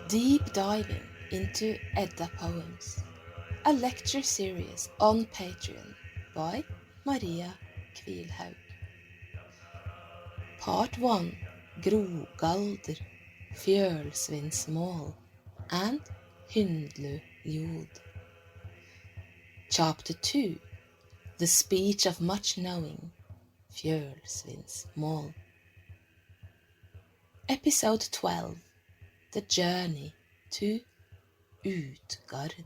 Deep diving into Edda Poems, a lecture series on Patreon by Maria Kvilhaug. Part 1, Grógaldr, Fjålsvinnsmál, and Hyndluljóð. Chapter 2, The Speech of Much Knowing, Fjålsvinnsmál. Episode 12, The Journey to Utgard.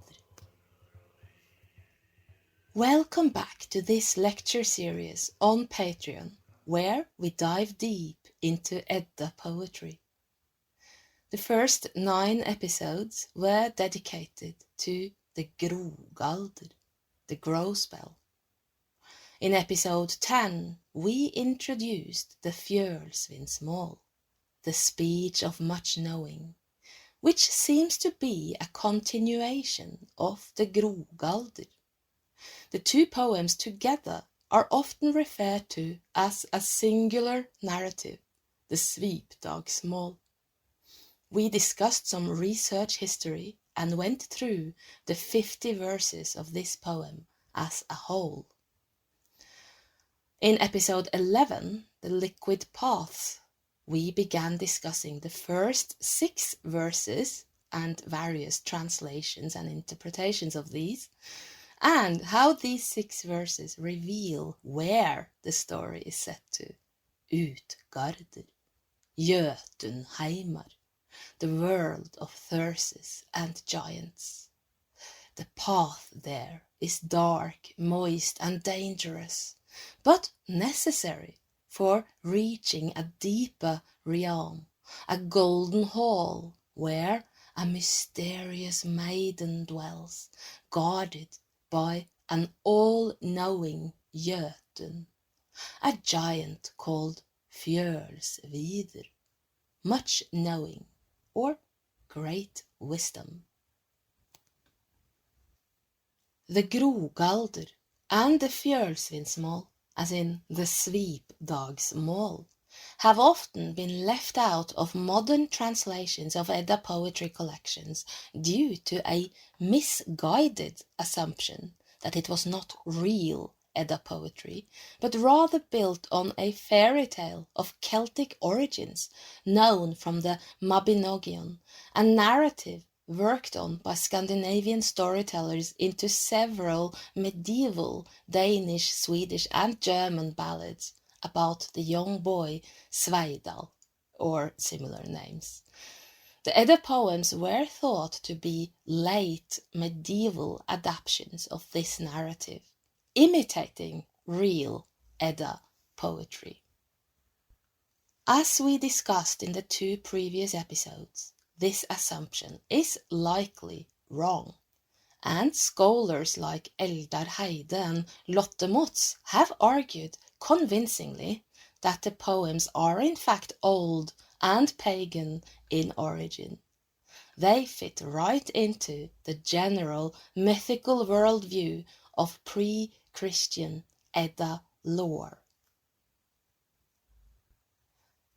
Welcome back to this lecture series on Patreon, where we dive deep into Edda poetry. The first 9 episodes were dedicated to the Grógaldr, the Grow spell. In episode 10, we introduced the Fjålsvinnsmál, the speech of much knowing, which seems to be a continuation of the Grógaldr. The two poems together are often referred to as a singular narrative, the Sveidal. We discussed some research history and went through the 50 verses of this poem as a whole. In episode 11, The Liquid Paths, we began discussing the first 6 verses and various translations and interpretations of these, and how these 6 verses reveal where the story is set to. Utgard, Jötunheimar, the world of thyrses and giants. The path there is dark, moist and dangerous, but necessary for reaching a deeper realm, a golden hall where a mysterious maiden dwells, guarded by an all-knowing Jötun, a giant called Fjålsvidr, much knowing or great wisdom. The Grógaldr and the Fjålsvinnsmál, as in the Sveidalsmál, have often been left out of modern translations of Edda poetry collections due to a misguided assumption that it was not real Edda poetry, but rather built on a fairy tale of Celtic origins known from the Mabinogion, a narrative worked on by Scandinavian storytellers into several medieval Danish, Swedish and German ballads about the young boy Sveidal, or similar names. The Edda poems were thought to be late medieval adaptations of this narrative, imitating real Edda poetry. As we discussed in the 2 previous episodes, this assumption is likely wrong, and scholars like Eldar Heide and Lotte Motz have argued convincingly that the poems are in fact old and pagan in origin. They fit right into the general mythical worldview of pre-Christian Edda lore.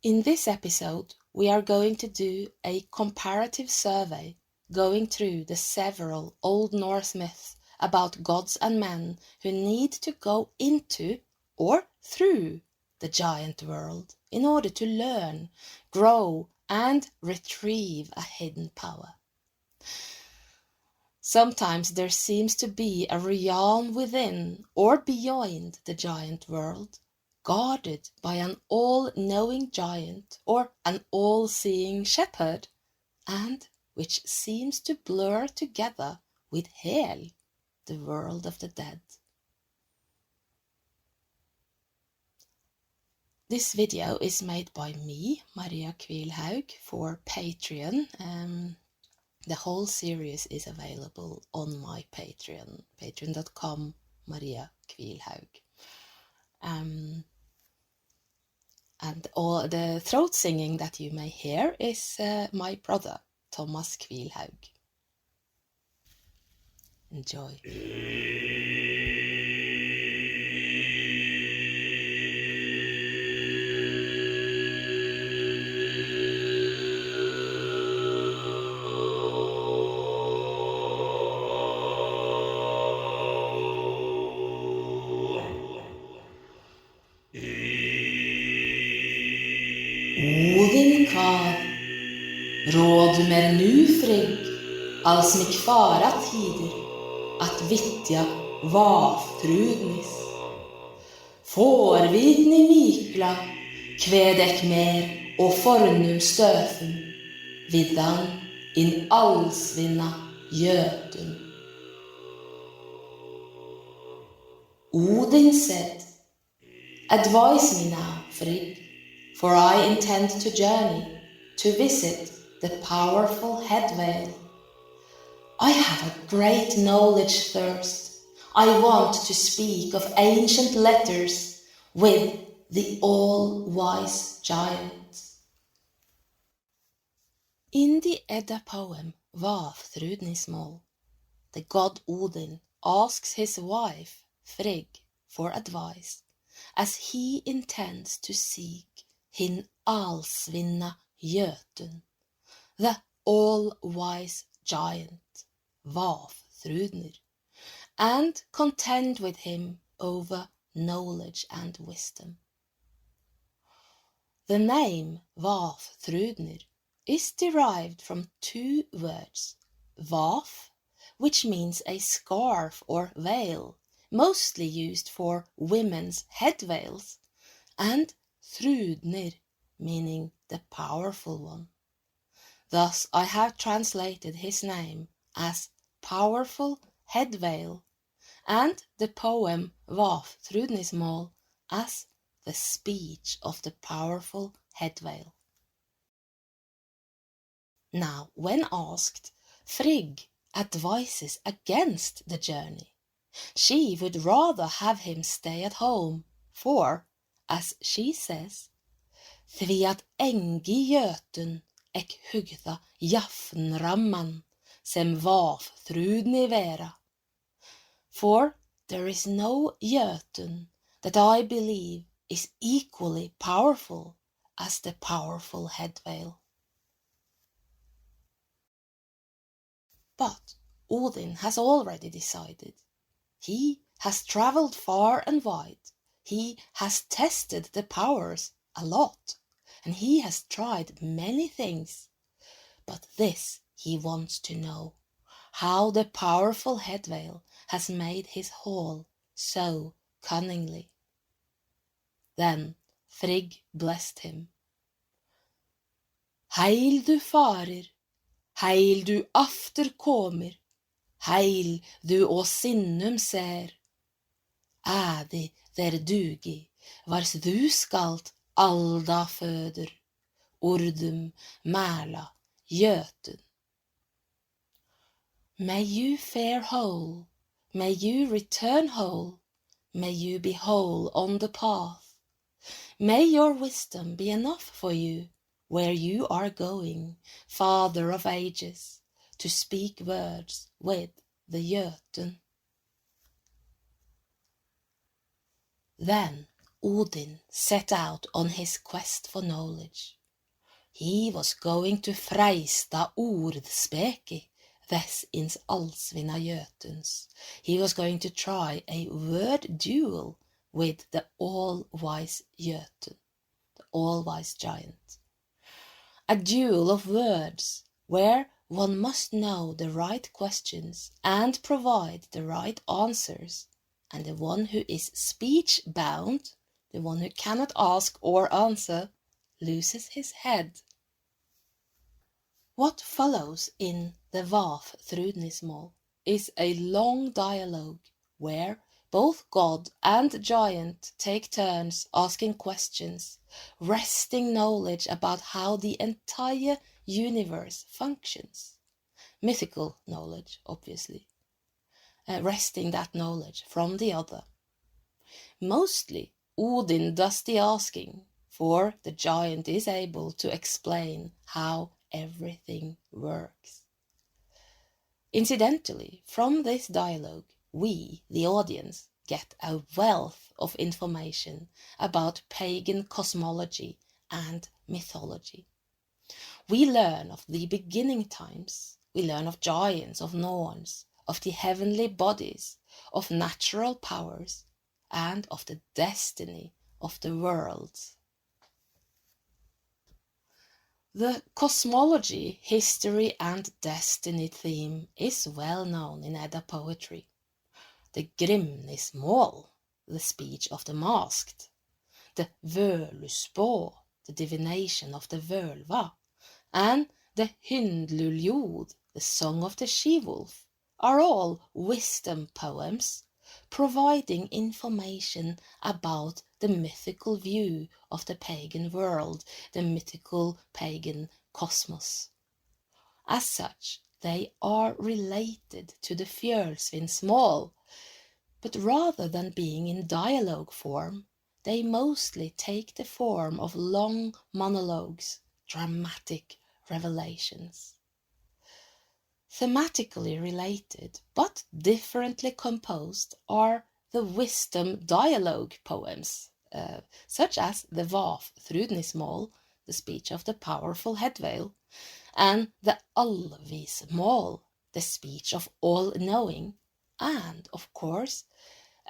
In this episode, we are going to do a comparative survey going through the several Old Norse myths about gods and men who need to go into or through the giant world in order to learn, grow, and retrieve a hidden power. Sometimes there seems to be a realm within or beyond the giant world, guarded by an all-knowing giant or an all-seeing shepherd, and which seems to blur together with Hel, the world of the dead. This video is made by me, Maria Kvilhaug, for Patreon. The whole series is available on my Patreon, patreon.com, Maria Kvilhaug. And all the throat singing that you may hear is my brother, Thomas Kvilhaug. Enjoy. Råd mer nu, Frigg, als mig fara tider, att vittja vaftrudnis. Fårvidni mikla, kvedek mer och fornum stöfen, viddan in allsvinna götun. Odin said, advise me now, Frigg, for I intend to journey, to visit the powerful head vale. I have a great knowledge thirst. I want to speak of ancient letters with the all-wise giant. In the Edda poem Fjålsvinnsmál, the god Odin asks his wife Frigg for advice, as he intends to seek hin allsvinna Jötun, the all-wise giant, Fjålsvinnsmál, and contend with him over knowledge and wisdom. The name Fjålsvinnsmál is derived from two words, Vaf, which means a scarf or veil, mostly used for women's head veils, and Thrudnir, meaning the powerful one. Thus I have translated his name as powerful head veil, and the poem Fjålsvinnsmál as the speech of the powerful head veil. Now, when asked, Frigg advises against the journey. She would rather have him stay at home, for, as she says, "Því at engi jötun ek hugða jafnramman sem Fjålsvinnsmál vera." For there is no jötun that I believe is equally powerful as the powerful head veil. But Odin has already decided. He has traveled far and wide. He has tested the powers a lot, and he has tried many things. But this he wants to know, how the powerful head veil has made his hall so cunningly. Then Frigg blessed him. Heil du farer, heil du after kommer, heil du å sinnum ser. Ædi der dugi, vars du skalt alda føder, ordum mæla jötun. May you fare whole, may you return whole, may you be whole on the path. May your wisdom be enough for you where you are going, Father of ages, to speak words with the Jötun. Then Odin set out on his quest for knowledge. He was going to freista ordspeki, thess ins allsvinna Jötuns. He was going to try a word duel with the all-wise Jötun, the all-wise giant. A duel of words where one must know the right questions and provide the right answers, and the one who is speech-bound, the one who cannot ask or answer, loses his head. What follows in the Fjålsvinnsmál is a long dialogue where both god and giant take turns asking questions, wresting knowledge about how the entire universe functions. Mythical knowledge, obviously. Wresting that knowledge from the other. Mostly, Odin does the asking, for the giant is able to explain how everything works. Incidentally, from this dialogue, we, the audience, get a wealth of information about pagan cosmology and mythology. We learn of the beginning times, we learn of giants, of Norns, of the heavenly bodies, of natural powers, and of the destiny of the worlds. The cosmology, history and destiny theme is well known in Edda poetry. The Grimnismål, the speech of the masked, the Völusspå, the divination of the Völva, and the Hyndluljóð, the song of the she-wolf, are all wisdom poems, providing information about the mythical view of the pagan world, the mythical pagan cosmos. As such, they are related to the Fjålsvinnsmál, but rather than being in dialogue form, they mostly take the form of long monologues, dramatic revelations. Thematically related, but differently composed, are the wisdom dialogue poems, such as the Vafthrudnismål, the speech of the powerful headveil, and the Allvismål, the speech of all-knowing, and, of course,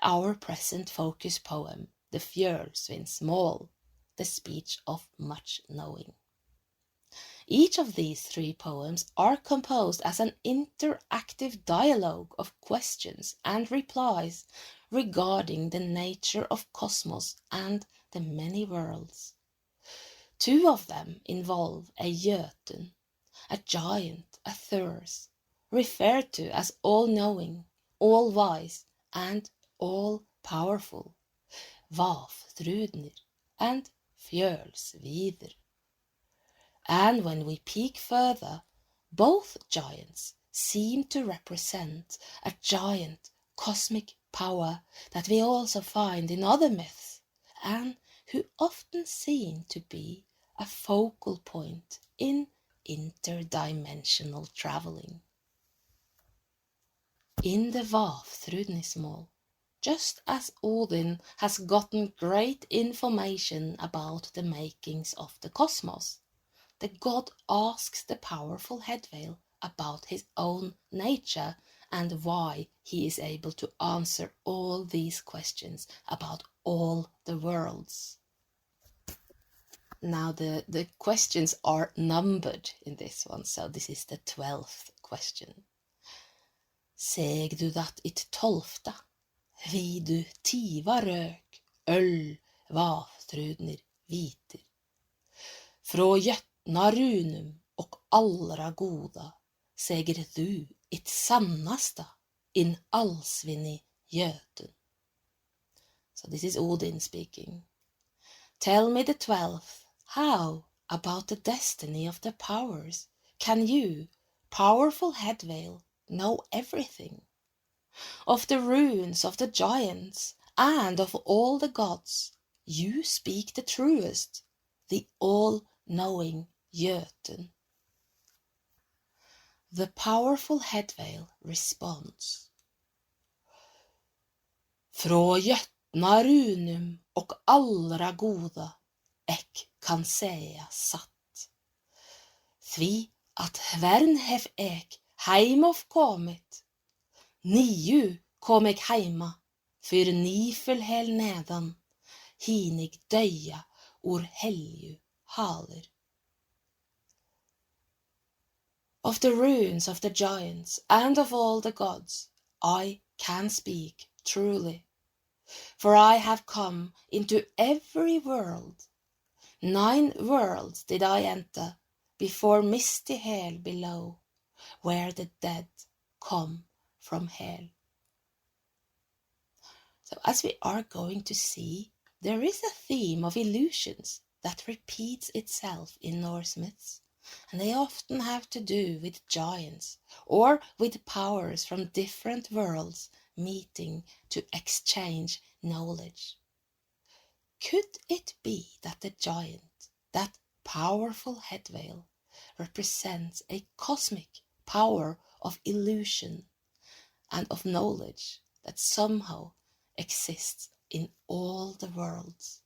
our present focus poem, the Fjålsvinnsmál, the speech of much knowing. Each of these three poems are composed as an interactive dialogue of questions and replies regarding the nature of cosmos and the many worlds. Two of them involve a Jötun, a giant, a Thor, referred to as all-knowing, all-wise, and all-powerful, Vafthrudnir and Fjålsvinnsmál. And when we peek further, both giants seem to represent a giant cosmic power that we also find in other myths, and who often seem to be a focal point in interdimensional traveling. In the Vafthrudnismål, just as Odin has gotten great information about the makings of the cosmos, the god asks the powerful headveil about his own nature and why he is able to answer all these questions about all the worlds. Now the questions are numbered in this one, so this is the 12th question. Seg du dat it 12:e, vi du tiva rök, öll Vafthrudnir viter. Frå jötna runum och allra goda, säger du it sannasta in allsvinni Jötun. So this is Odin speaking. Tell me the 12th, how about the destiny of the powers can you, powerful headveil, know everything? Of the runes of the giants and of all the gods, you speak the truest, the all-knowing Jötun. The powerful headveil responds. Frå jötna runum och allra goda, ek kan säga satt. Því att hvern hef ek heimof kommit, niu kom ek heima, för nifel hel nedan, hinig döja ur helju haler. Of the runes of the giants and of all the gods, I can speak truly, for I have come into every world. 9 worlds did I enter before misty hell below, where the dead come from hell. So as we are going to see, there is a theme of illusions that repeats itself in Norse myths, and they often have to do with giants or with powers from different worlds meeting to exchange knowledge. Could it be that the giant, that powerful headveil, represents a cosmic power of illusion and of knowledge that somehow exists in all the worlds?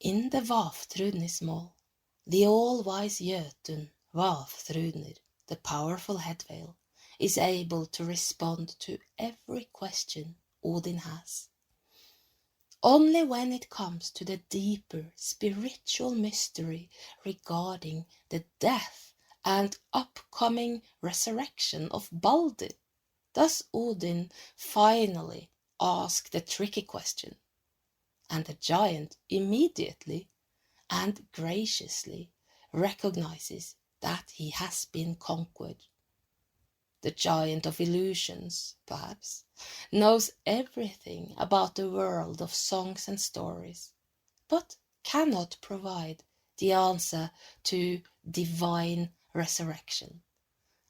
In the Vafthrudnismål, the all-wise Jötun, Vafthrudnir, the powerful headveil, is able to respond to every question Odin has. only when it comes to the deeper spiritual mystery regarding the death and upcoming resurrection of Baldur does Odin finally ask the tricky question, and the giant immediately and graciously recognizes that he has been conquered. The giant of illusions, perhaps, knows everything about the world of songs and stories, but cannot provide the answer to divine resurrection,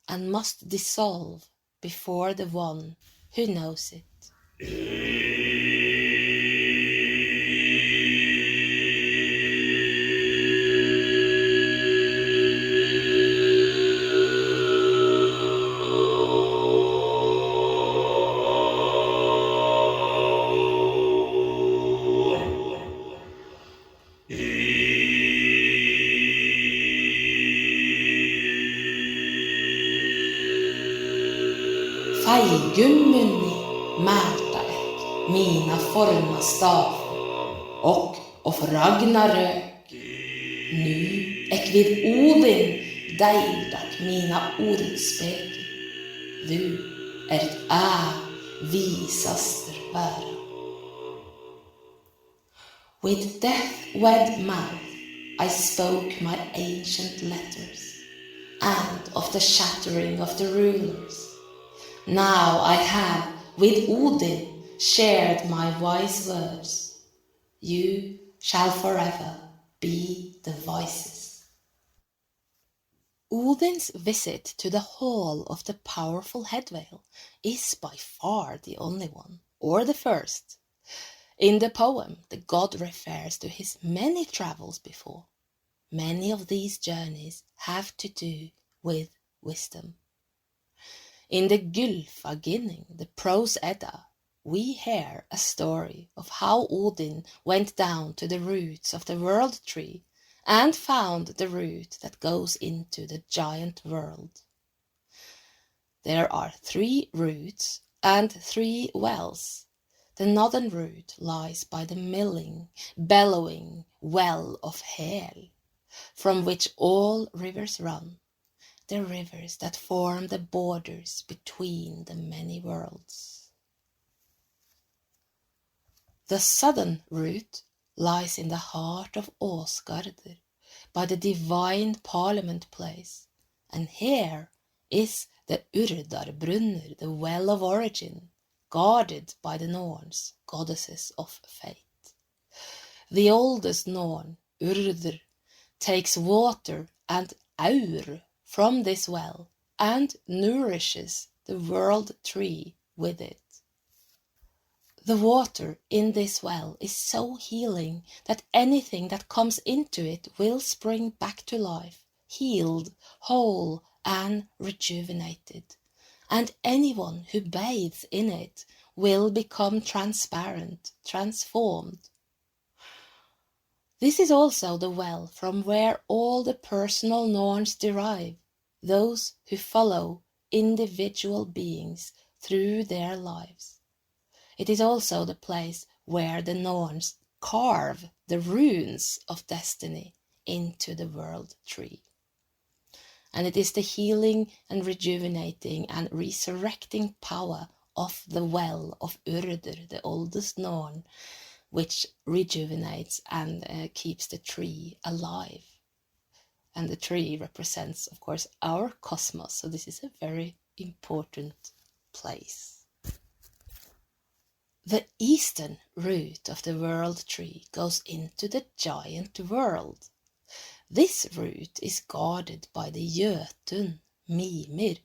and must dissolve before the one who knows it. Feigummunni mäta ek mina forma stavar och of Ragnarök. Nu ek vid Odin deidak mina ordspeke. Du visaster bära. With death-wed mouth I spoke my ancient letters, and of the shattering of the rulers. Now I have with Odin shared my wise words. You shall forever be the wisest. Odin's visit to the hall of the powerful headveil is by far the only one, or the first. In the poem, the god refers to his many travels before. Many of these journeys have to do with wisdom. In the Gylfaginning, the prose Edda, we hear a story of how Odin went down to the roots of the world tree and found the root that goes into the giant world. There are 3 roots and 3 wells. The northern root lies by the milling, bellowing well of Hel, from which all rivers run, the rivers that form the borders between the many worlds. The southern root lies in the heart of Utgard, by the divine parliament place, and here is the Urdarbrunner, the well of origin, guarded by the Norns, goddesses of fate. The oldest Norn, Urdr, takes water and aur from this well and nourishes the world tree with it. The water in this well is so healing that anything that comes into it will spring back to life, healed, whole, and rejuvenated. And anyone who bathes in it will become transparent, transformed. This is also the well from where all the personal Norns derive, those who follow individual beings through their lives. It is also the place where the Norns carve the runes of destiny into the world tree. And it is the healing and rejuvenating and resurrecting power of the well of Urdr, the oldest Norn, which rejuvenates and keeps the tree alive. And the tree represents, of course, our cosmos, so this is a very important place. The eastern root of the world tree goes into the giant world. This root is guarded by the Jötun, Mimir,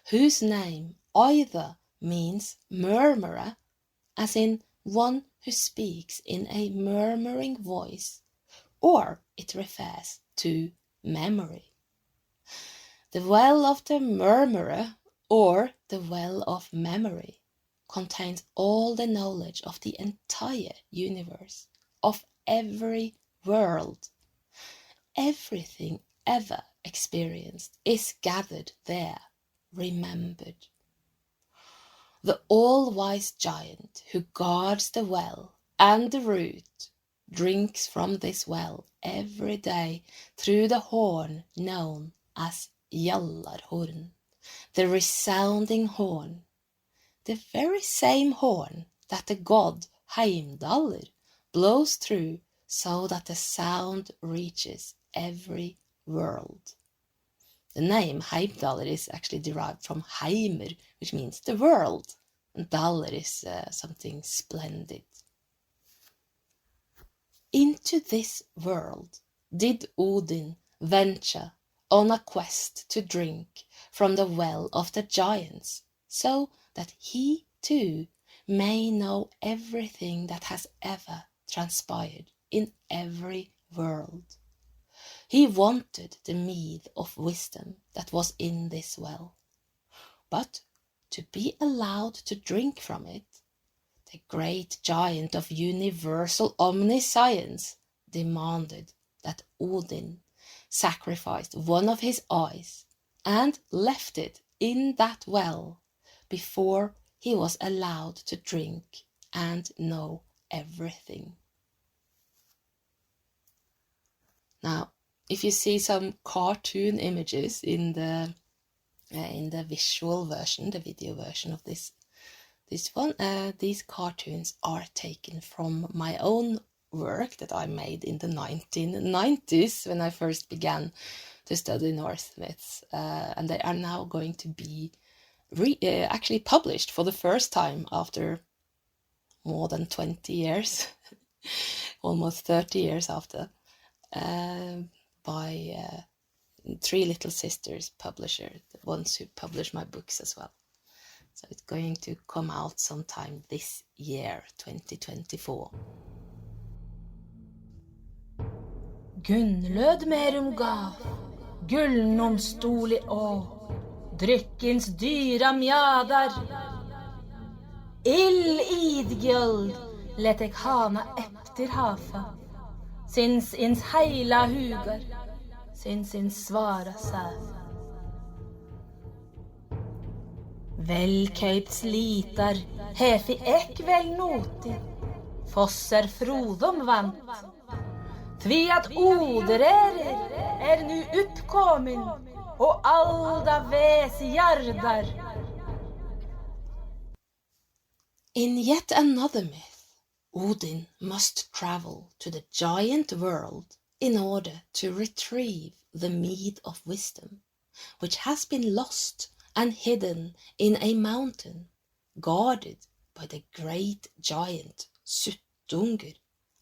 whose name either means murmurer, as in one who speaks in a murmuring voice, or it refers to memory. The well of the murmurer, or the well of memory, contains all the knowledge of the entire universe, of every world. Everything ever experienced is gathered there, remembered. The all-wise giant who guards the well and the root drinks from this well every day through the horn known as Gjallarhorn, the resounding horn, the very same horn that the god Heimdallr blows through so that the sound reaches every world. The name Heimdallr is actually derived from Heimr, which means the world, and Dalr is something splendid. Into this world did Odin venture on a quest to drink from the well of the giants, so that he too may know everything that has ever transpired in every world. He wanted the mead of wisdom that was in this well, but to be allowed to drink from it, the great giant of universal omniscience demanded that Odin sacrificed one of his eyes and left it in that well before he was allowed to drink and know everything. Now, if you see some cartoon images in the visual version, the video version of this one, these cartoons are taken from my own work that I made in the 1990s when I first began to study Norse myths, and they are now going to be actually published for the first time after more than 20 years, almost 30 years after, by Three Little Sisters publisher, the ones who publish my books as well. So it's going to come out sometime this year, 2024. Gunnlöd merum gav, gullnon stoli å, dryckens dyra mjadar. Idgjöld let ek hana efter hafa, sinns ins heila hugar, sinns ins svara säf. Velkøypt slitar, hefi ek vel noti, fosser frodom vant. Tvi at Oderer nu uppkommen, og alda ves jardar. In yet another myth, Odin must travel to the giant world in order to retrieve the mead of wisdom, which has been lost and hidden in a mountain, guarded by the great giant Utgard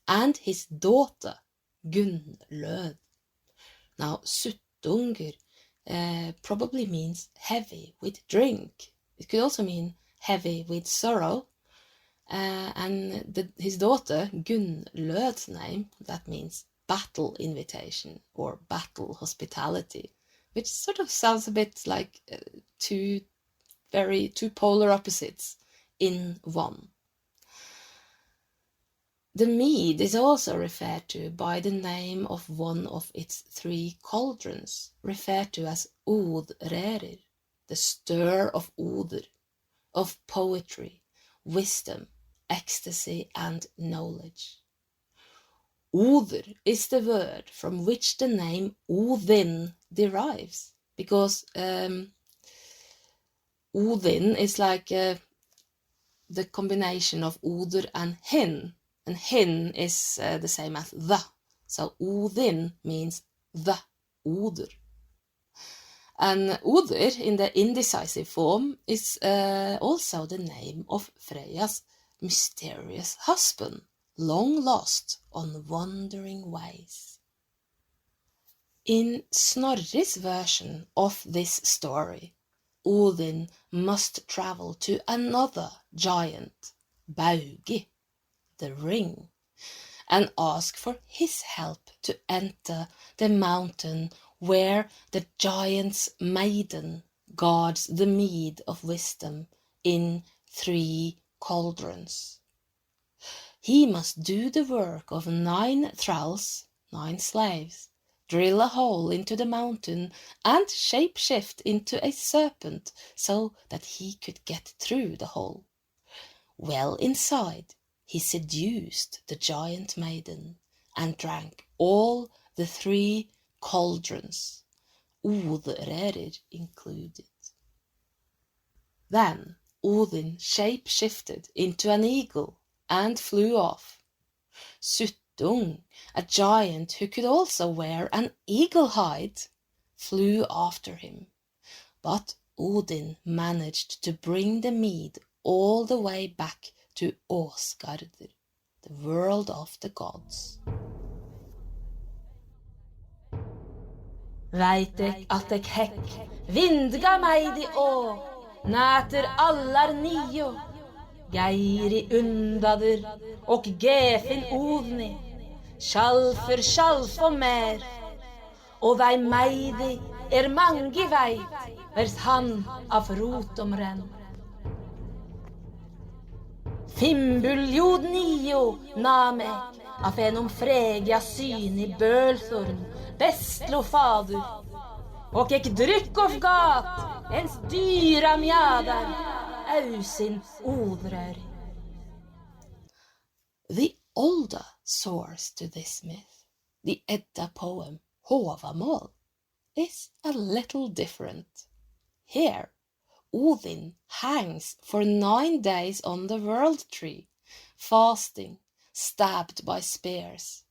and his daughter Gunnlöd. Now, Utgard probably means heavy with drink. It could also mean heavy with sorrow. And his daughter Gunnlöd's name, that means battle invitation or battle hospitality, which sort of sounds a bit like two polar opposites in one. The mead is also referred to by the name of one of its 3 cauldrons, referred to as Odrerir, the stir of Odr, of poetry, wisdom, ecstasy and knowledge. Odr is the word from which the name Odin derives, because Odin is like the combination of Odr and Hin is the same as the, so Odin means the Odr. And Odr in the indecisive form is also the name of Freyja's mysterious husband, long lost on wandering ways. In Snorri's version of this story, Odin must travel to another giant, Baugi, the ring, and ask for his help to enter the mountain where the giant's maiden guards the mead of wisdom in 3 cauldrons. He must do the work of 9 thralls, 9 slaves, drill a hole into the mountain and shapeshift into a serpent so that he could get through the hole. Well inside, he seduced the giant maiden and drank all the 3 cauldrons, Utgard included. Then Odin shape-shifted into an eagle and flew off. Suttung, a giant who could also wear an eagle hide, flew after him, but Odin managed to bring the mead all the way back to Utgard, the world of the gods. Veit eg at eg hekk vindga meg de å, näter allar 9, Geiri undader och gefin odni, Sjalfur sjalf och mer, och dei meidi mangi veit, vers han av rotomrenn. Fimbuljóð 9 nam eg, af en fregia syn i bølthorn, bestlo fadur, och ek dryck of gat, ens dyra mjadar, ausin odröri. The older source to this myth, the Edda poem Håvamål, is a little different. Here, Odin hangs for 9 days on the world tree, fasting, stabbed by spears,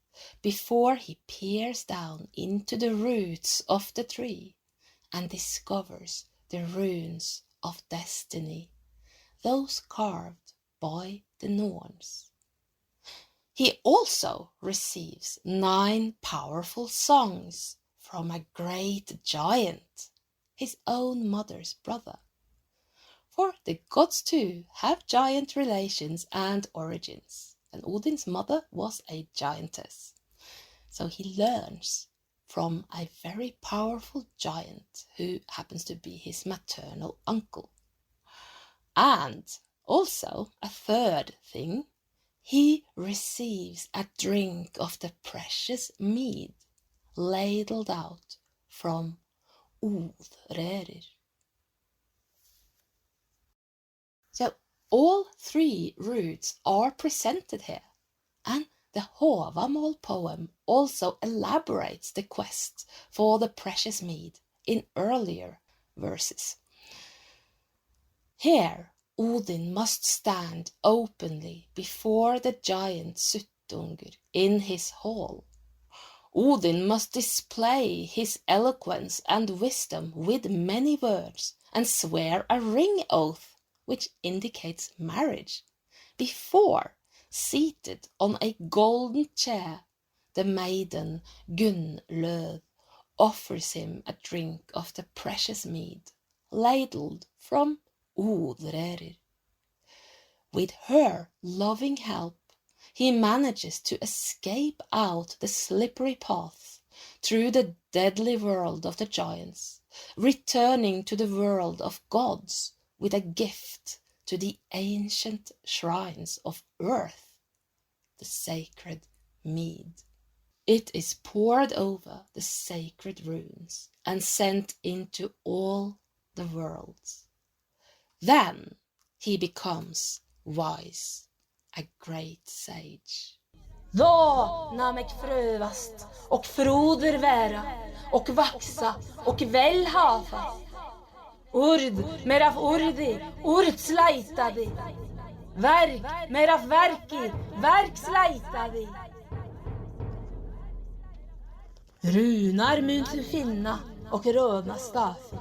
before he peers down into the roots of the tree and discovers the runes of destiny, those carved by the Norns. He also receives 9 powerful songs from a great giant, his own mother's brother. For the gods too have giant relations and origins, and Odin's mother was a giantess. So he learns from a very powerful giant who happens to be his maternal uncle. And also a third thing, he receives a drink of the precious mead ladled out from Utgard. So all 3 roots are presented here, and the Håvamål poem also elaborates the quest for the precious mead in earlier verses. Here, Odin must stand openly before the giant Suttungur in his hall. Odin must display his eloquence and wisdom with many words and swear a ring oath, which indicates marriage, before, seated on a golden chair, the maiden Gunnlöð offers him a drink of the precious mead, ladled from Utgard. With her loving help, he manages to escape out the slippery path through the deadly world of the giants, returning to the world of gods with a gift to the ancient shrines of earth, the sacred mead. It is poured over the sacred runes and sent into all the worlds. Then he becomes wise, a great sage. Då nam eg frövast och froder vära och vaxa och väl havas. Urd mer av urdi, urd sleitadi. Verk mer av verki, verk sleitadi. Runar myntu finna och röna stafi.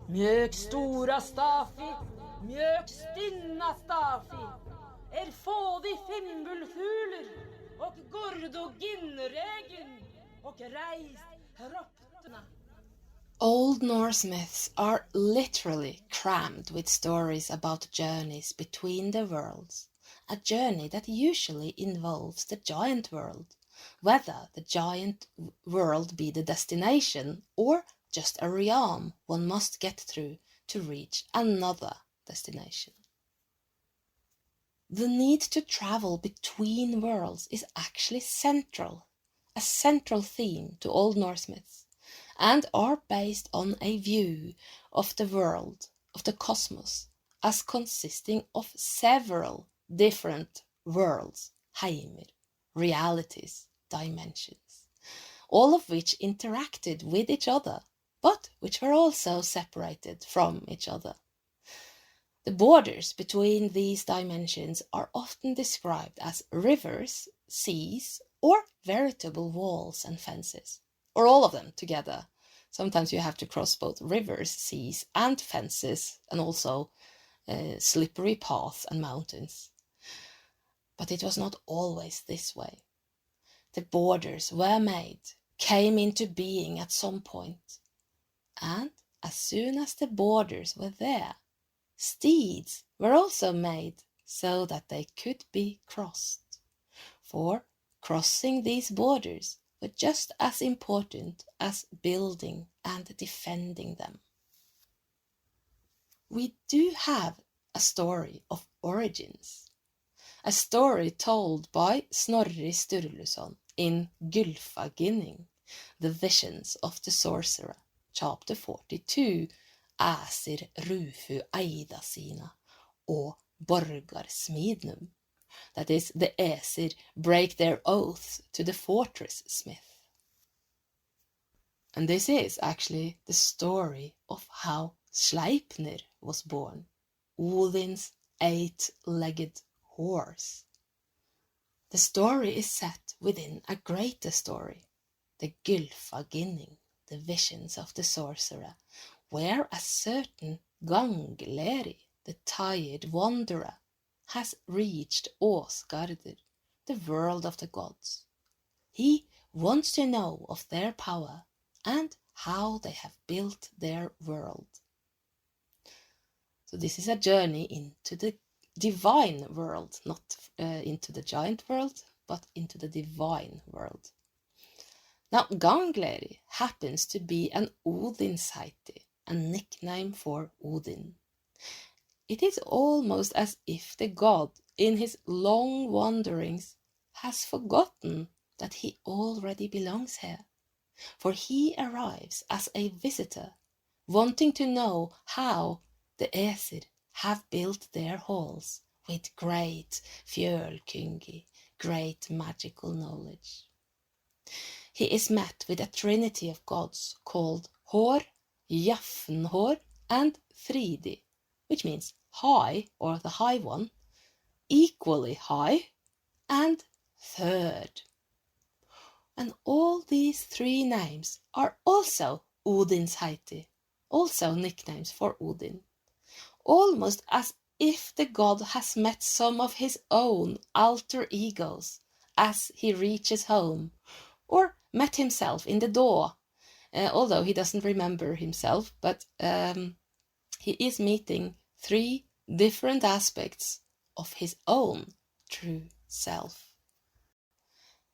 Mjök stora stafi, mjök stinna stafi. Fådig fimbulfuler och gordo ginregen och reist roptna. Old Norse myths are literally crammed with stories about journeys between the worlds, a journey that usually involves the giant world, whether the giant world be the destination or just a realm one must get through to reach another destination. The need to travel between worlds is actually a central theme to Old Norse myths, and are based on a view of the world, of the cosmos, as consisting of several different worlds, heimir, realities, dimensions, all of which interacted with each other, but which were also separated from each other. The borders between these dimensions are often described as rivers, seas, or veritable walls and fences, or all of them together. Sometimes you have to cross both rivers, seas, and fences, and also slippery paths and mountains. But it was not always this way. The borders were made, came into being at some point, and as soon as the borders were there, steeds were also made so that they could be crossed. For crossing these borders were just as important as building and defending them. We do have a story of origins, a story told by Snorri Sturluson in Gylfaginning, The Visions of the Sorcerer, chapter 42, Æsir rufu æda sína og borgar smíðnum. That is, the Æsir break their oaths to the fortress smith. And this is actually the story of how Sleipnir was born, Odin's 8-legged horse. The story is set within a greater story, the Gylfaginning, the Visions of the Sorcerer, where a certain Gangleri, the tired wanderer, has reached Utgard, the world of the gods. He wants to know of their power and how they have built their world. So this is a journey into the divine world, not into the giant world, but into the divine world. Now, Gangleri happens to be an Odinsheiti, a nickname for Odin. It is almost as if the god, in his long wanderings, has forgotten that he already belongs here, for he arrives as a visitor, wanting to know how the Æsir have built their halls with great fjölkungi, great magical knowledge. He is met with a trinity of gods called Hor, Jafnhor, and Thridi, which means high, or the high one, equally high, and third. And all these three names are also Odinsheiti, also nicknames for Odin, almost as if the god has met some of his own alter egos as he reaches home, or met himself in the door, although he doesn't remember himself, but he is meeting three different aspects of his own true self.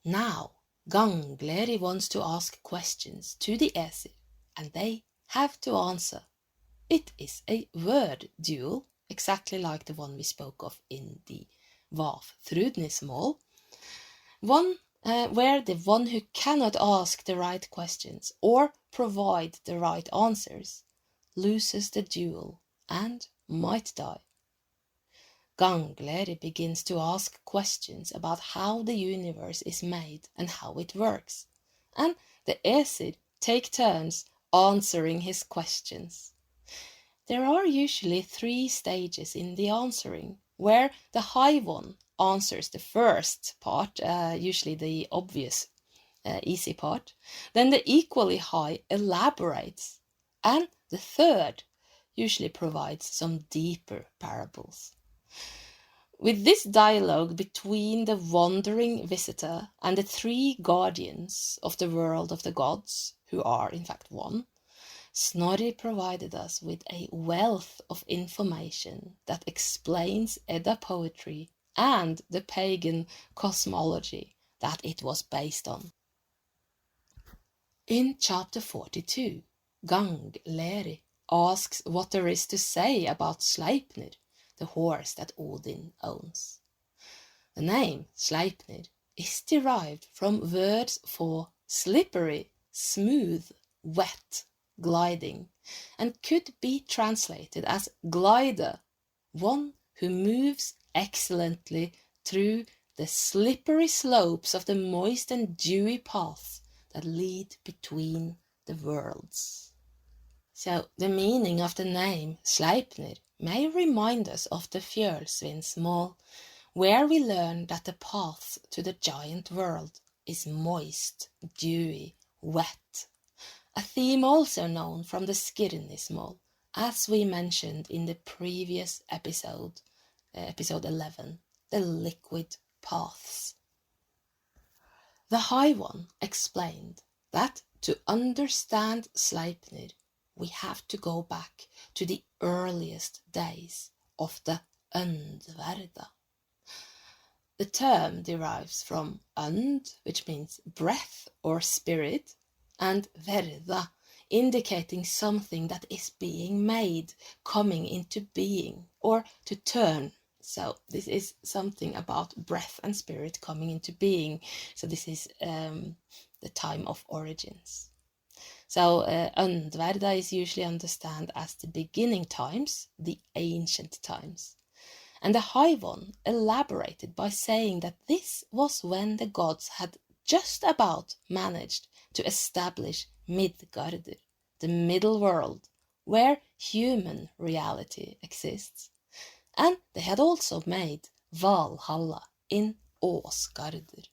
Now, Gangleri wants to ask questions to the Æsir, and they have to answer. It is a word duel, exactly like the one we spoke of in the Fjålsvinnsmál, one where the one who cannot ask the right questions or provide the right answers loses the duel and might die. Gangleri begins to ask questions about how the universe is made and how it works, and the Æsir take turns answering his questions. There are usually 3 stages in the answering, where the high one answers the first part, usually the obvious, easy part, then the equally high elaborates, and the third usually provides some deeper parables. With this dialogue between the wandering visitor and the 3 guardians of the world of the gods, who are in fact one, Snorri provided us with a wealth of information that explains Edda poetry and the pagan cosmology that it was based on. In chapter 42, Gangleri asks what there is to say about Sleipnir, the horse that Odin owns. The name Sleipnir is derived from words for slippery, smooth, wet, gliding, and could be translated as glider, one who moves excellently through the slippery slopes of the moist and dewy paths that lead between the worlds. So the meaning of the name Sleipnir may remind us of the Fjålsvinnsmál, where we learn that the path to the giant world is moist, dewy, wet. A theme also known from the Skirnismál, as we mentioned in the previous episode, episode 11, the liquid paths. The High One explained that to understand Sleipnir, we have to go back to the earliest days of the Unveiling. The term derives from und, which means breath or spirit, and verða, indicating something that is being made, coming into being, or to turn. So this is something about breath and spirit coming into being. So this is the time of origins. So Unveiling is usually understood as the beginning times, the ancient times. And the High One elaborated by saying that this was when the gods had just about managed to establish Midgardr, the middle world, where human reality exists. And they had also made Valhalla in Utgard.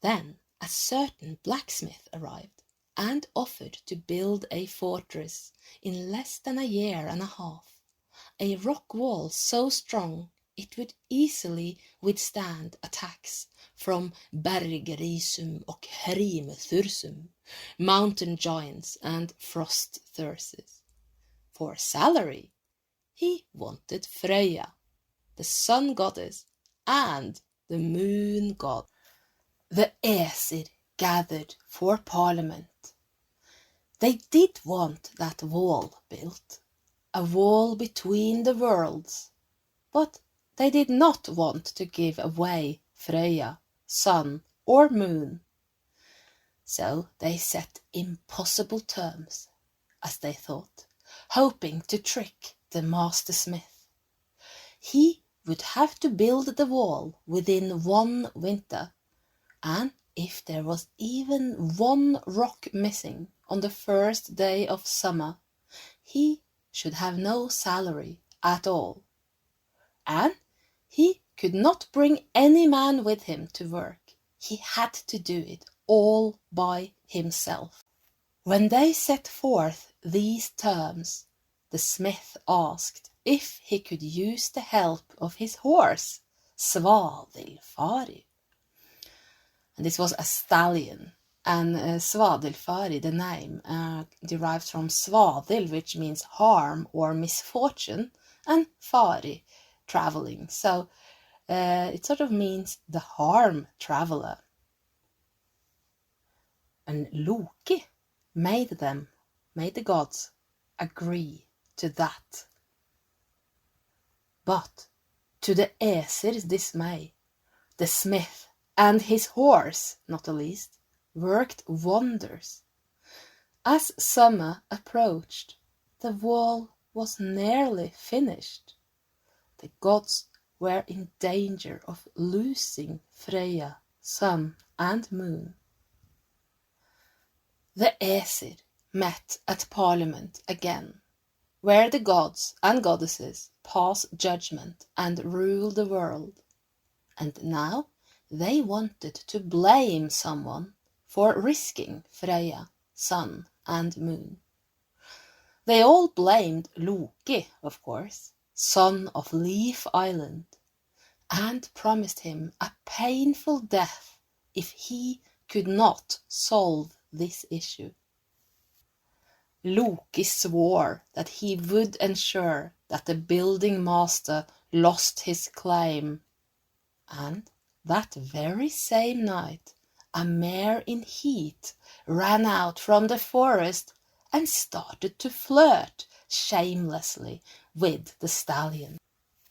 Then a certain blacksmith arrived and offered to build a fortress in less than a year and a half, a rock wall so strong it would easily withstand attacks from bergrisum och hrimthursum, mountain giants and frost thyrses. For salary, he wanted Freyja, the sun goddess, and the moon god. The Æsir gathered for parliament. They did want that wall built, a wall between the worlds, but they did not want to give away Freyja, sun or moon. So they set impossible terms, as they thought, hoping to trick the master smith. He would have to build the wall within 1 winter, and if there was even 1 rock missing on the first day of summer, he should have no salary at all. And he could not bring any man with him to work. He had to do it all by himself. When they set forth these terms, the smith asked if he could use the help of his horse, Svadilfari. And this was a stallion, and Svadilfari, the name, derives from Svadil, which means harm or misfortune, and Fari, traveling. So it sort of means the harm traveler. And Loki made the gods agree to that. But to the Æsir's dismay, the smith and his horse, not the least, worked wonders. As summer approached, the wall was nearly finished. The gods were in danger of losing Freyja, sun and moon. The Æsir met at Parliament again, where the gods and goddesses pass judgment and rule the world. And now they wanted to blame someone for risking Freyja, sun and moon. They all blamed Loki, of course, son of Leaf Island, and promised him a painful death if he could not solve this issue. Loki swore that he would ensure that the building master lost his claim, and that very same night a mare in heat ran out from the forest and started to flirt shamelessly with the stallion.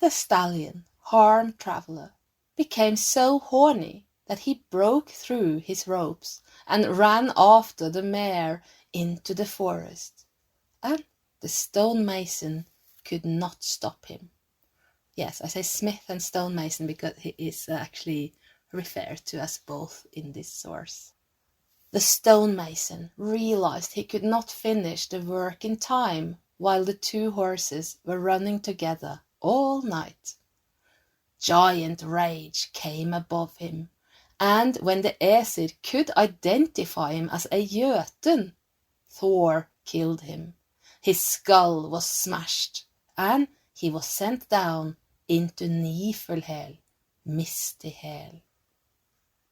The stallion, harm traveler, became so horny that he broke through his ropes and ran after the mare into the forest, and the stonemason could not stop him. Yes, I say smith and stonemason because he is actually referred to as both in this source. The stonemason realized he could not finish the work in time while the two horses were running together all night. Giant rage came above him, and when the Aesir could identify him as a Jötun, Thor killed him. His skull was smashed, and he was sent down into Niflhel, Misty Hel.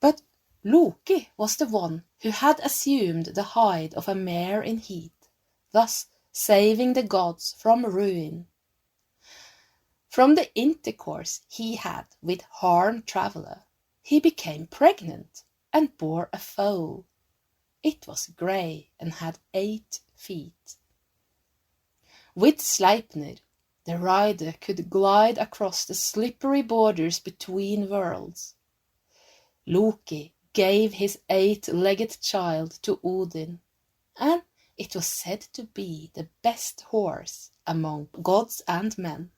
But Loki was the one who had assumed the hide of a mare in heat, thus saving the gods from ruin. From the intercourse he had with harmed traveller, he became pregnant and bore a foal. It was grey and had 8 feet. With Sleipnir, the rider could glide across the slippery borders between worlds. Loki gave his 8-legged child to Odin, and it was said to be the best horse among gods and men.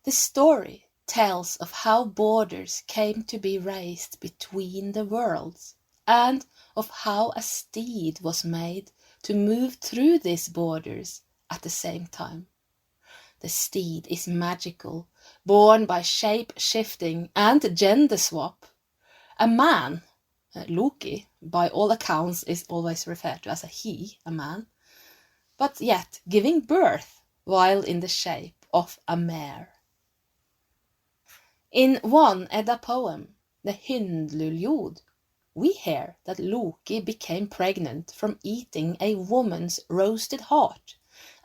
The story tells of how borders came to be raised between the worlds, and of how a steed was made to move through these borders at the same time. The steed is magical, born by shape-shifting and gender swap. A man, Loki, by all accounts is always referred to as a he, a man, but yet giving birth while in the shape of a mare. In one Edda poem, the Hyndluljóð, we hear that Loki became pregnant from eating a woman's roasted heart,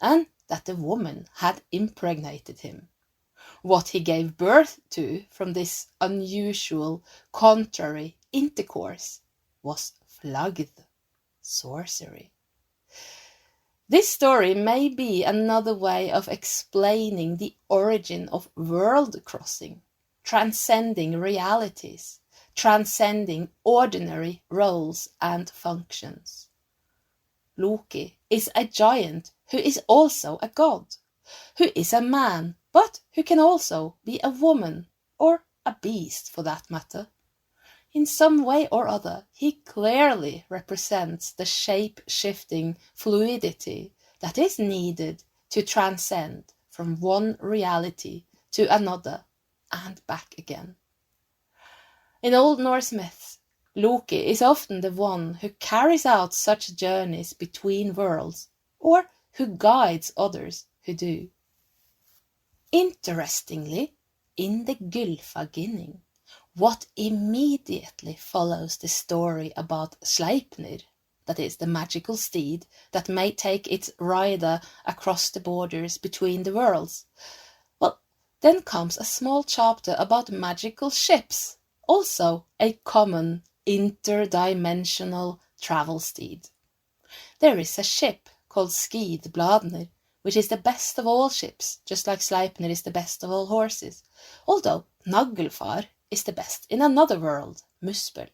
and that the woman had impregnated him. What he gave birth to from this unusual, contrary intercourse was Fjålsvinnsmál, sorcery. This story may be another way of explaining the origin of world crossing, transcending realities, transcending ordinary roles and functions. Loki is a giant who is also a god, who is a man, but who can also be a woman, or a beast for that matter. In some way or other, he clearly represents the shape-shifting fluidity that is needed to transcend from one reality to another and back again. In Old Norse myths, Loki is often the one who carries out such journeys between worlds, or who guides others who do. Interestingly, in the Gylfaginning, what immediately follows the story about Sleipnir, that is, the magical steed that may take its rider across the borders between the worlds, well, then comes a small chapter about magical ships, also a common interdimensional travel steed. There is a ship called Skirnir, which is the best of all ships, just like Sleipnir is the best of all horses, although Naglfar is the best in another world, Muspel.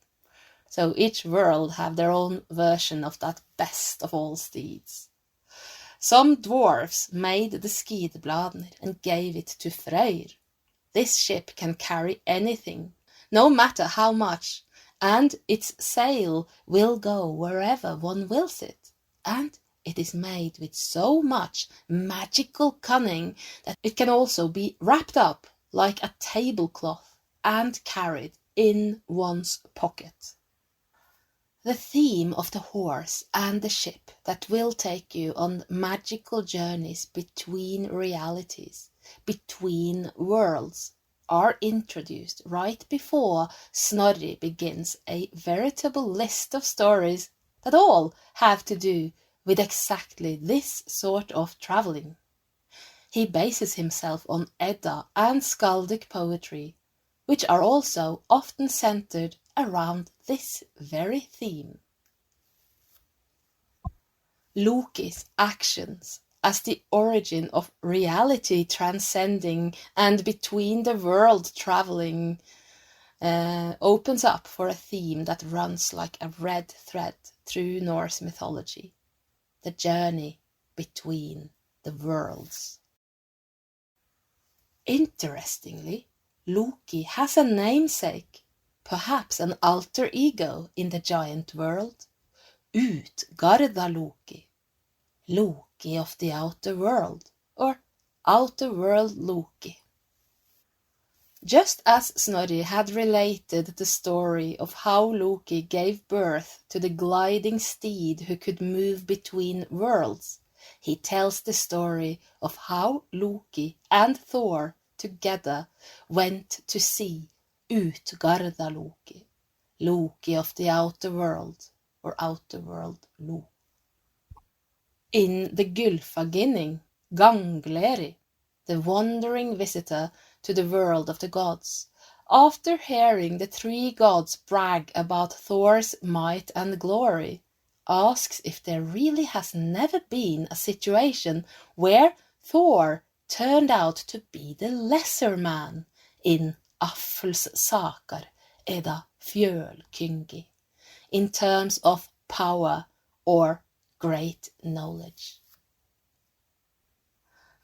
So each world have their own version of that best of all steeds. Some dwarfs made the Skirnir and gave it to Freyr. This ship can carry anything, no matter how much, and its sail will go wherever one wills it, and it is made with so much magical cunning that it can also be wrapped up like a tablecloth and carried in one's pocket. The theme of the horse and the ship that will take you on magical journeys between realities, between worlds, are introduced right before Snorri begins a veritable list of stories that all have to do with exactly this sort of travelling. He bases himself on Edda and Skaldic poetry, which are also often centered around this very theme. Loki's actions as the origin of reality transcending and between the world traveling opens up for a theme that runs like a red thread through Norse mythology, the journey between the worlds. Interestingly, Loki has a namesake, perhaps an alter ego in the giant world, Utgard Loki of the outer world, or outer world Loki. Just as Snorri had related the story of how Loki gave birth to the gliding steed who could move between worlds, he tells the story of how Loki and Thor together went to see Utgard Loki of the outer world, or outer world Loki. In the Gylfaginning, Gangleri, the wandering visitor to the world of the gods, after hearing the three gods brag about Thor's might and glory, asks if there really has never been a situation where Thor turned out to be the lesser man in Affls saker Edda Poems, in terms of power or great knowledge.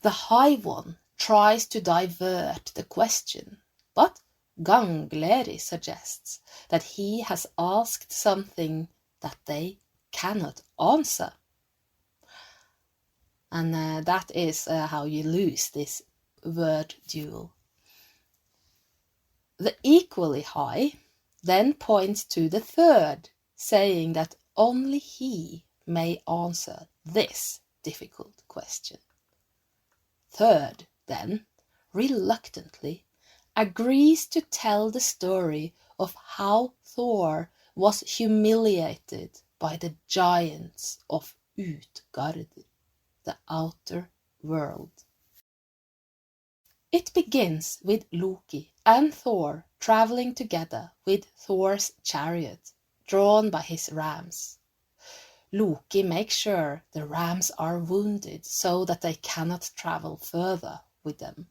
The High One tries to divert the question, but Gangleri suggests that he has asked something that they cannot answer. And that is how you lose this word duel. The equally high then points to the third, saying that only he may answer this difficult question. Third, then, reluctantly, agrees to tell the story of how Thor was humiliated by the giants of Utgard, the outer world. It begins with Loki and Thor traveling together with Thor's chariot, drawn by his rams. Loki makes sure the rams are wounded so that they cannot travel further with them.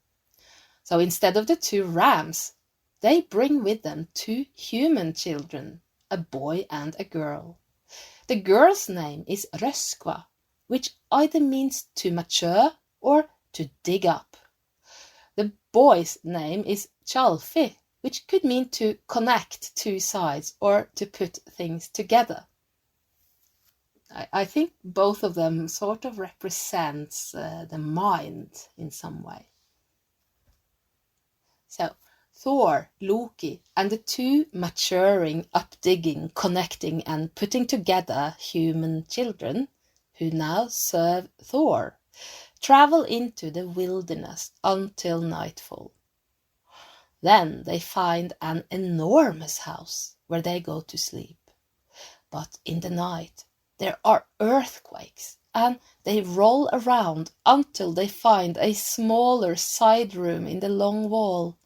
So instead of the two rams, they bring with them two human children, a boy and a girl. The girl's name is Röskva, which either means to mature or to dig up. The boy's name is Tjalfi, which could mean to connect two sides or to put things together. I think both of them sort of represents the mind in some way. So Thor, Loki, and the two maturing, updigging, connecting and putting together human children, who now serve Thor, travel into the wilderness until nightfall. Then they find an enormous house where they go to sleep. But in the night there are earthquakes, and they roll around until they find a smaller side room in the long wall,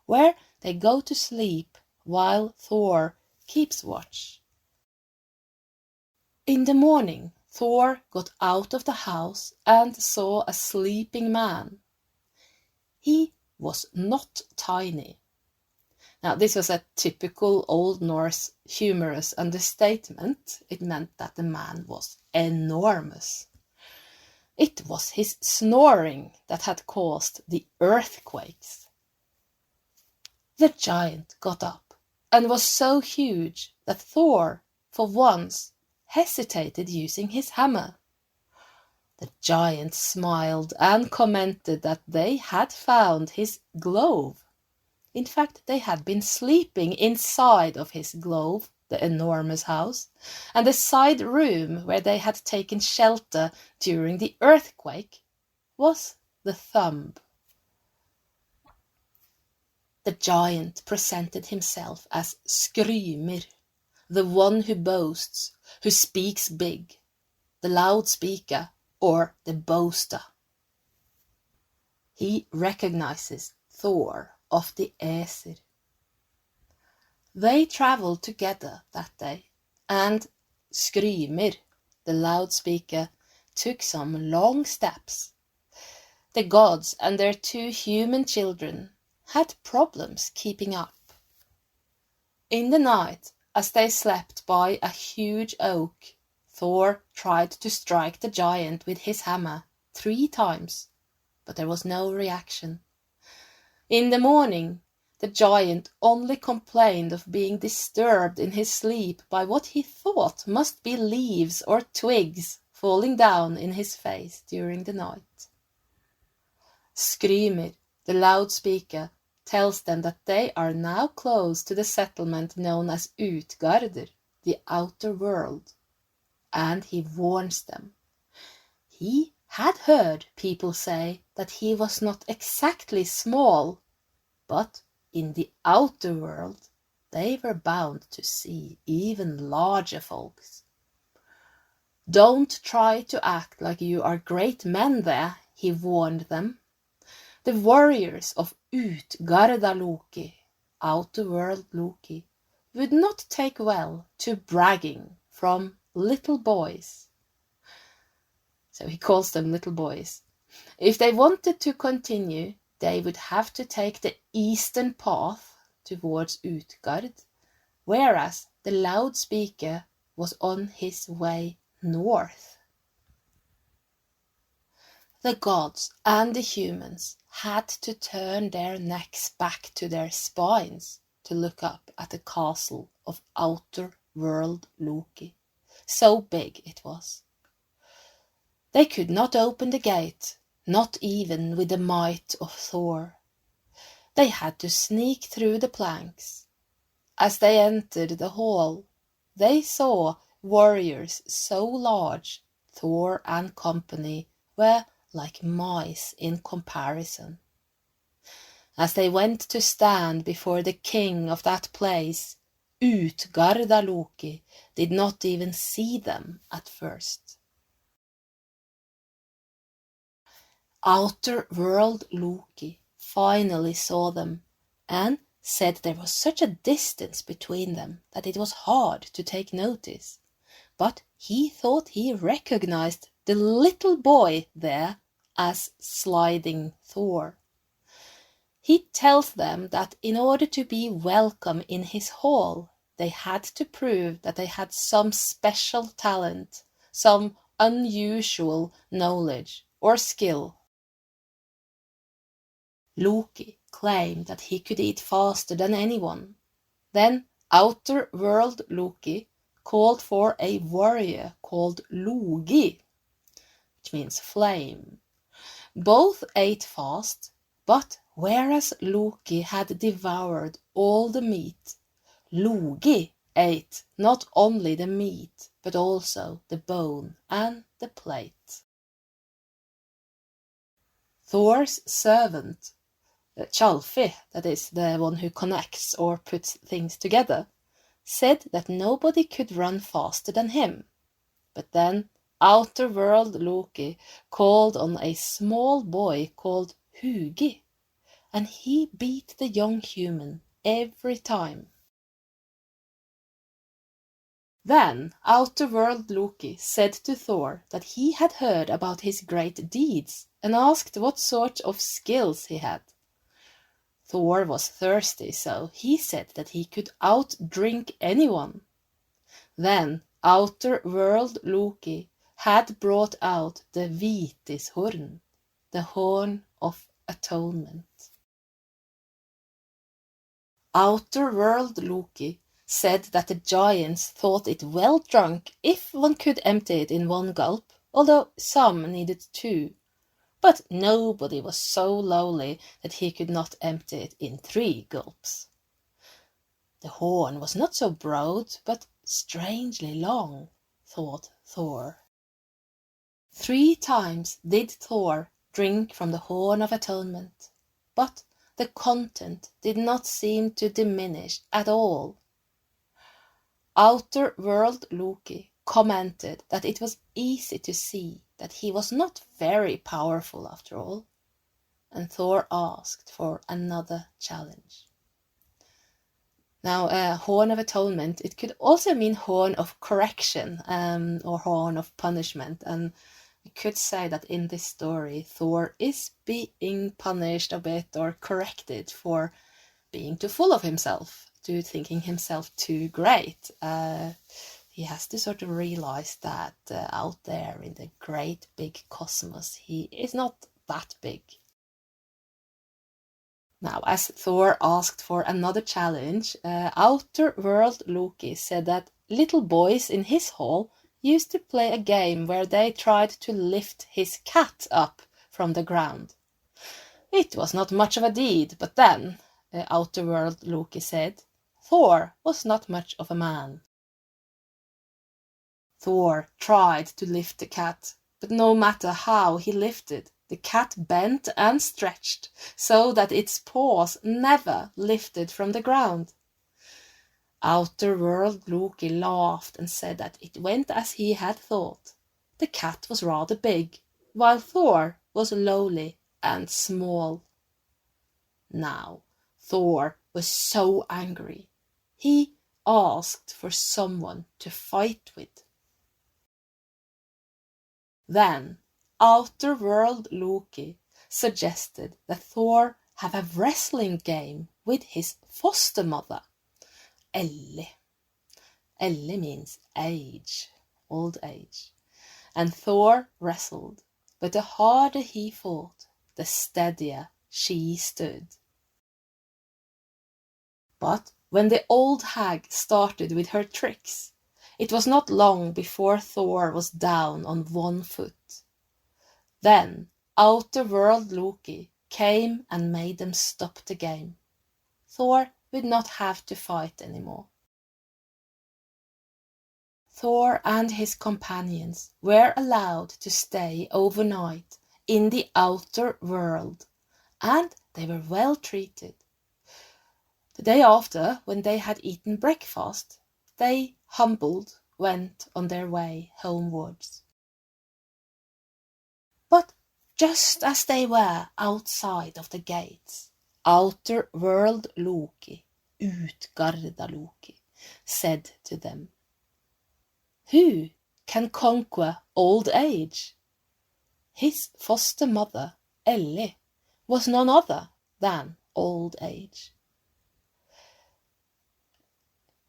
where they go to sleep while Thor keeps watch. In the morning, Thor got out of the house and saw a sleeping man. He was not tiny. Now, this was a typical Old Norse humorous understatement. It meant that the man was enormous. It was his snoring that had caused the earthquakes. The giant got up and was so huge that Thor, for once, hesitated using his hammer. The giant smiled and commented that they had found his glove. In fact, they had been sleeping inside of his glove, the enormous house, and the side room where they had taken shelter during the earthquake was the thumb. The giant presented himself as Skirnir, the one who boasts, who speaks big, the loudspeaker or the boaster. He recognizes Thor of the Aesir. They travelled together that day, and Skirnir, the loudspeaker, took some long steps. The gods and their two human children had problems keeping up. In the night, as they slept by a huge oak, Thor tried to strike the giant with his hammer 3 times, but there was no reaction. In the morning, the giant only complained of being disturbed in his sleep by what he thought must be leaves or twigs falling down in his face during the night. Skirnir, the loudspeaker, tells them that they are now close to the settlement known as Utgard, the outer world, and he warns them. He had heard people say that he was not exactly small, but in the outer world they were bound to see even larger folks. Don't try to act like you are great men there, he warned them. The warriors of Utgard outer world Loki, would not take well to bragging from little boys. So he calls them little boys. If they wanted to continue, they would have to take the eastern path towards Utgard, whereas the loudspeaker was on his way north. The gods and the humans had to turn their necks back to their spines to look up at the castle of outer world Loki. So big it was. They could not open the gate, not even with the might of Thor. They had to sneak through the planks. As they entered the hall, they saw warriors so large, Thor and company were like mice in comparison. As they went to stand before the king of that place, Utgard did not even see them at first. Outer world Loki finally saw them and said there was such a distance between them that it was hard to take notice. But he thought he recognized the little boy there as sliding Thor. He tells them that in order to be welcome in his hall, they had to prove that they had some special talent, some unusual knowledge or skill. Loki claimed that he could eat faster than anyone. Then outer world Loki called for a warrior called Logi, which means flame. Both ate fast, but whereas Loki had devoured all the meat, Logi ate not only the meat, but also the bone and the plate. Thor's servant, Tjalfi, that is the one who connects or puts things together, said that nobody could run faster than him. But then outer world Loki called on a small boy called Hugi, and he beat the young human every time. Then outer world Loki said to Thor that he had heard about his great deeds and asked what sort of skills he had. Thor was thirsty, so he said that he could outdrink anyone. Then outer world Loki had brought out the Vítishorn, the horn of atonement. Outer world Loki said that the giants thought it well drunk if one could empty it in one gulp, although some needed two. But nobody was so lowly that he could not empty it in 3 gulps. The horn was not so broad, but strangely long, thought Thor. 3 times did Thor drink from the horn of atonement, but the content did not seem to diminish at all. Outer world Loki commented that it was easy to see that he was not very powerful after all, and Thor asked for another challenge. Now, horn of atonement, it could also mean horn of correction or horn of punishment, and we could say that in this story Thor is being punished a bit or corrected for being too full of himself, to thinking himself too great. He has to sort of realize that out there in the great big cosmos, he is not that big. Now, as Thor asked for another challenge, Outer World Loki said that little boys in his hall used to play a game where they tried to lift his cat up from the ground. It was not much of a deed, but then, Outer World Loki said, Thor was not much of a man. Thor tried to lift the cat, but no matter how he lifted, the cat bent and stretched so that its paws never lifted from the ground. Outer World Loki laughed and said that it went as he had thought. The cat was rather big, while Thor was lowly and small. Now, Thor was so angry. He asked for someone to fight with. Then, Outer World Loki suggested that Thor have a wrestling game with his foster mother, Ellie. Ellie means age, old age. And Thor wrestled, but the harder he fought, the steadier she stood. But when the old hag started with her tricks, it was not long before Thor was down on one foot. Then Outer World Loki came and made them stop the game. Thor would not have to fight anymore. Thor and his companions were allowed to stay overnight in the outer world, and they were well treated. The day after, when they had eaten breakfast, they, humbled, went on their way homewards. But just as they were outside of the gates, Outer World Loki, Utgard Loki, said to them, Who can conquer old age? His foster mother, Ellie, was none other than old age.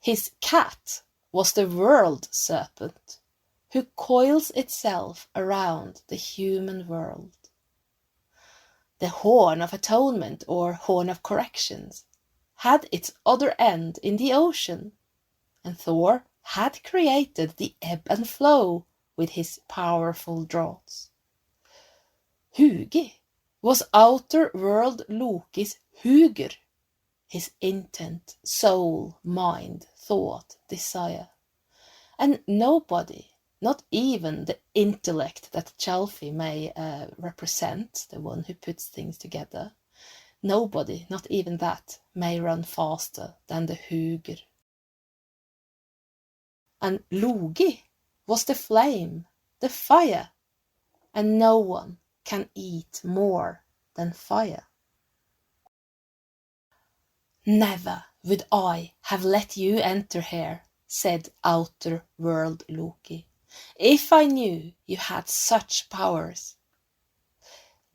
His cat was the world serpent, who coils itself around the human world. The horn of atonement, or horn of corrections, had its other end in the ocean, and Thor had created the ebb and flow with his powerful draughts. Hugi was Outer World Loki's Hugr, his intent, soul, mind, thought, desire. And nobody, not even the intellect that Chalfie may represent, the one who puts things together, nobody, not even that, may run faster than the Hugr. And Logi was the flame, the fire, and no one can eat more than fire. Never would I have let you enter here, said Outer World Loki, if I knew you had such powers.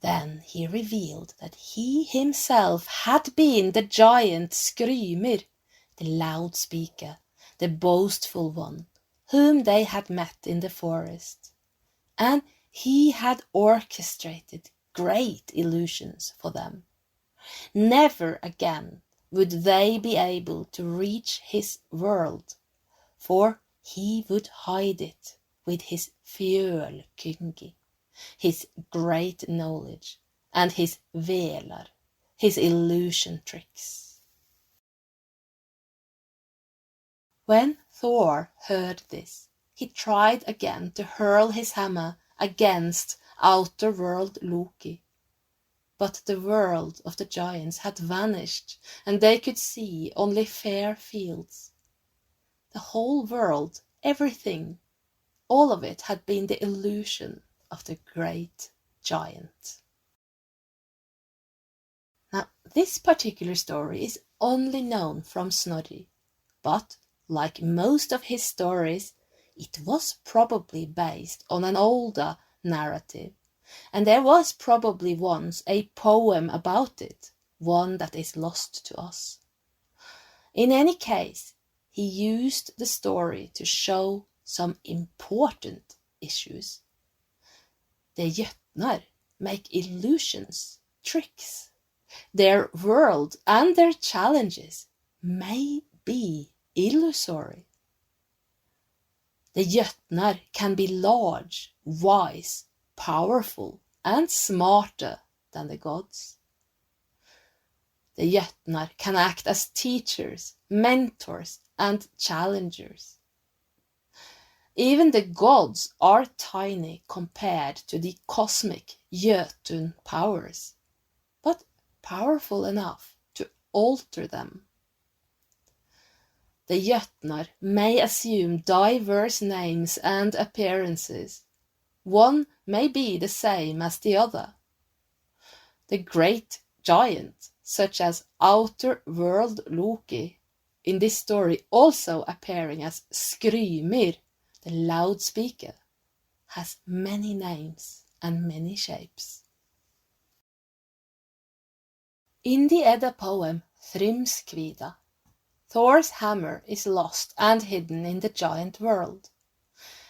Then he revealed that he himself had been the giant Skirnir, the loudspeaker, the boastful one, whom they had met in the forest. And he had orchestrated great illusions for them. Never again would they be able to reach his world, for he would hide it with his Fjölkyngi, his great knowledge, and his velar, his illusion tricks. When Thor heard this, he tried again to hurl his hammer against Outer World Loki. But the world of the giants had vanished, and they could see only fair fields. The whole world, everything, all of it had been the illusion of the great giant. Now, this particular story is only known from Snorri, but like most of his stories, it was probably based on an older narrative, and there was probably once a poem about it, one that is lost to us. In any case, he used the story to show some important issues. The Jötnar make illusions, tricks, Their world and their challenges may be illusory. The Jötnar can be large, wise, powerful, and smarter than the gods. The Jötnar can act as teachers, mentors, and challengers. Even the gods are tiny compared to the cosmic Jötun powers, but powerful enough to alter them. The Jötnar may assume diverse names and appearances. One may be the same as the other. The great giant, such as Outer World Loki, in this story also appearing as Skirnir, the loudspeaker, has many names and many shapes. In the Edda poem Fjålsvinnsmál, Thor's hammer is lost and hidden in the giant world.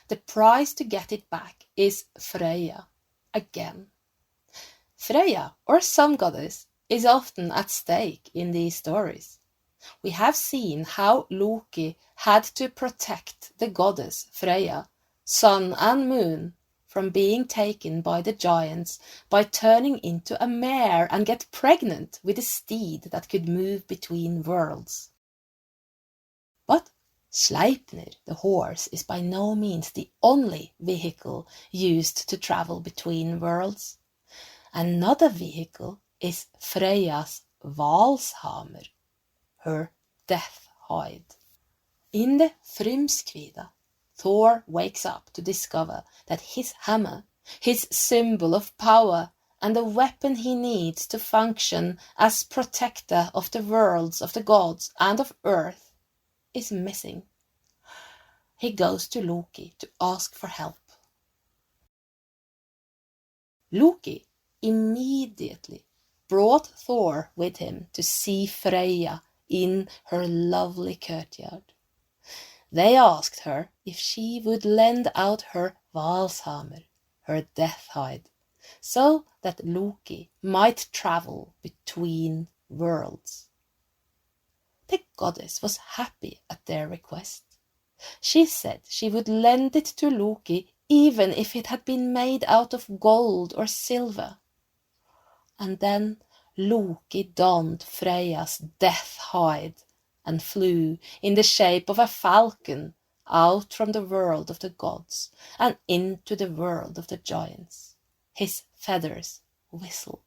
The prize to get it back is Freyja, again. Freyja, or some goddess, is often at stake in these stories. We have seen how Loki had to protect the goddess Freyja, sun and moon, from being taken by the giants by turning into a mare and get pregnant with a steed that could move between worlds. But Sleipnir, the horse, is by no means the only vehicle used to travel between worlds. Another vehicle is Freyja's Valshammer, her death hide. In the Fjålsvinnsmál, Thor wakes up to discover that his hammer, his symbol of power and the weapon he needs to function as protector of the worlds of the gods and of Earth, is missing. He goes to Loki to ask for help. Loki immediately brought Thor with him to see Freyja in her lovely courtyard. They asked her if she would lend out her Valshammer, her death hide, so that Loki might travel between worlds. The goddess was happy at their request. She said she would lend it to Loki even if it had been made out of gold or silver. And then Loki donned Freyja's death hide and flew in the shape of a falcon out from the world of the gods and into the world of the giants. His feathers whistled.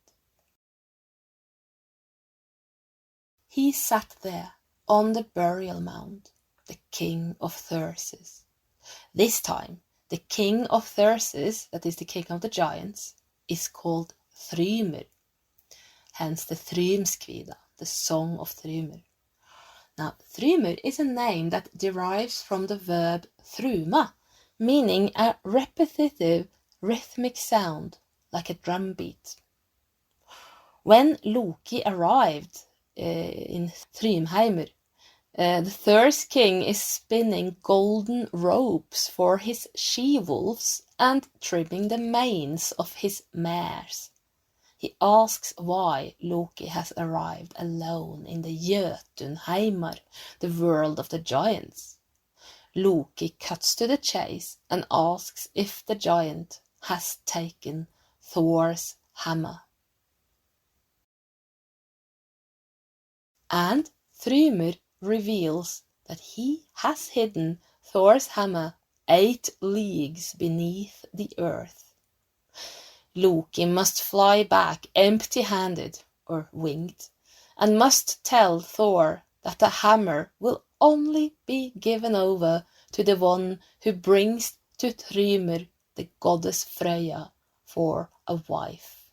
He sat there on the burial mound, the king of Thyrsis. This time, the king of Thyrsis, that is the king of the giants, is called Thrymr, hence the Fjålsvinnsmál, the song of Thrymr. Now, Thrymr is a name that derives from the verb thruma, meaning a repetitive, rhythmic sound, like a drum beat. When Loki arrived in Thrymheimr, the Thir's king is spinning golden ropes for his she-wolves and trimming the manes of his mares. He asks why Loki has arrived alone in the Jötunheimar, the world of the giants. Loki cuts to the chase and asks if the giant has taken Thor's hammer. And Thrymr reveals that he has hidden Thor's hammer 8 leagues beneath the earth. Loki must fly back empty-handed, or winged, and must tell Thor that the hammer will only be given over to the one who brings to Thrymr the goddess Freyja for a wife.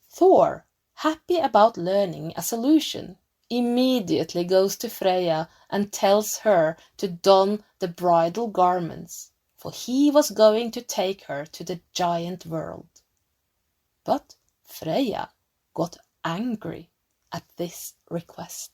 Thor, happy about learning a solution, immediately goes to Freyja and tells her to don the bridal garments, for he was going to take her to the giant world. But Freyja got angry at this request.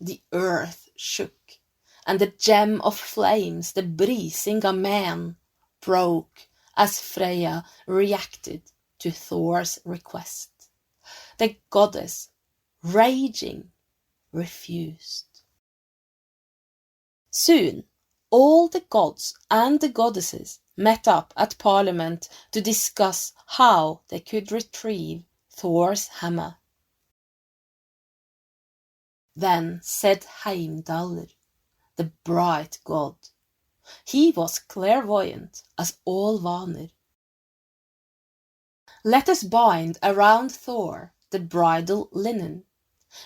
The earth shook, and the gem of flames, the Brisinga man, broke as Freya reacted to Thor's request. The goddess, raging, refused. Soon, all the gods and the goddesses met up at Parliament to discuss how they could retrieve Thor's hammer. Then said Heimdallr, the bright god. He was clairvoyant as all Vanir. Let us bind around Thor the bridal linen.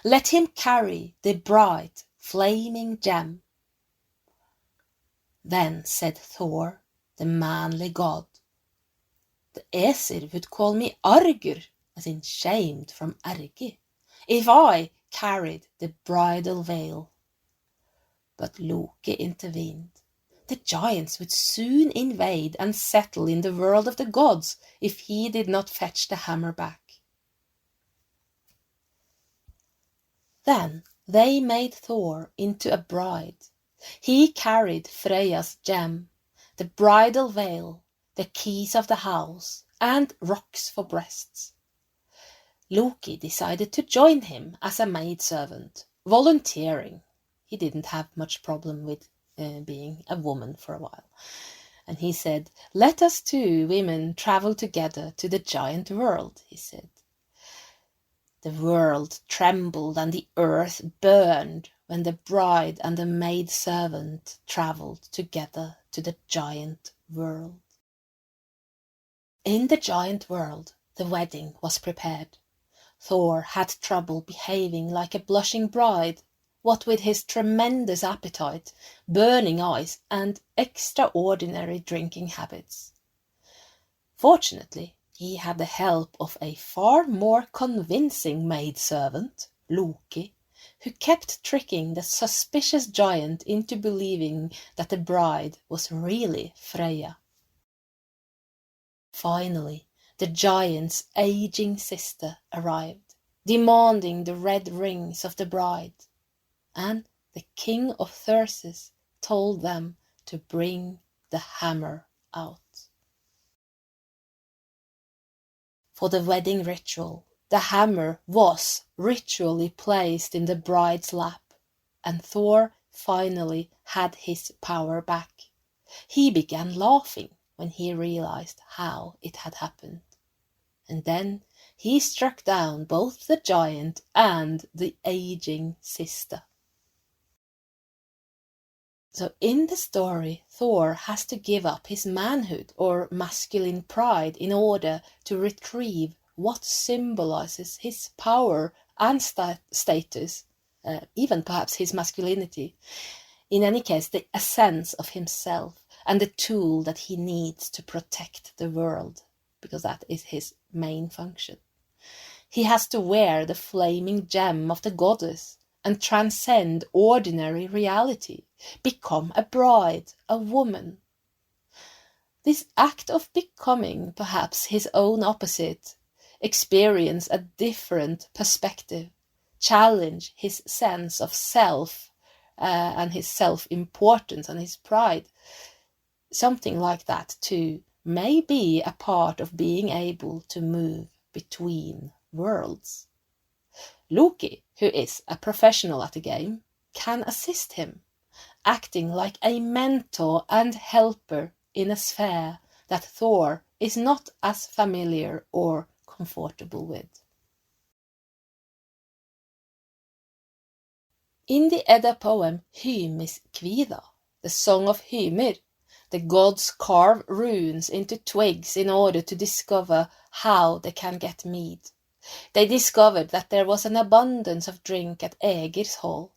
Let him carry the bright, flaming gem. Then said Thor, the manly god, the Aesir would call me Argur, as in shamed from Ergi, if I carried the bridal veil. But Loki intervened. The giants would soon invade and settle in the world of the gods if he did not fetch the hammer back. Then they made Thor into a bride. He carried Freya's gem, the bridal veil, the keys of the house, and rocks for breasts. Loki decided to join him as a maidservant, volunteering. He didn't have much problem with being a woman for a while. And he said, "Let us two women travel together to the giant world," he said. The world trembled and the earth burned when the bride and the maidservant traveled together to the giant world. In the giant world, the wedding was prepared. Thor had trouble behaving like a blushing bride, what with his tremendous appetite, burning eyes, and extraordinary drinking habits. Fortunately, he had the help of a far more convincing maidservant, Loki, who kept tricking the suspicious giant into believing that the bride was really Freya. Finally, the giant's aging sister arrived, demanding the red rings of the bride, and the king of Tharsis told them to bring the hammer out. For the wedding ritual, the hammer was ritually placed in the bride's lap, and Thor finally had his power back. He began laughing when he realized how it had happened. And then he struck down both the giant and the aging sister. So in the story, Thor has to give up his manhood or masculine pride in order to retrieve what symbolizes his power and status, even perhaps his masculinity. In any case, the essence of himself and the tool that he needs to protect the world, because that is his main function. He has to wear the flaming gem of the goddess and transcend ordinary reality, become a bride, a woman. This act of becoming perhaps his own opposite, experience a different perspective, challenge his sense of self and his self-importance and his pride. Something like that too may be a part of being able to move between worlds. Loki, who is a professional at the game, can assist him, acting like a mentor and helper in a sphere that Thor is not as familiar or comfortable with. In the Edda poem Hymis Kvilhaug, the Song of Hymir, the gods carve runes into twigs in order to discover how they can get mead. They discovered that there was an abundance of drink at Ægir's hall,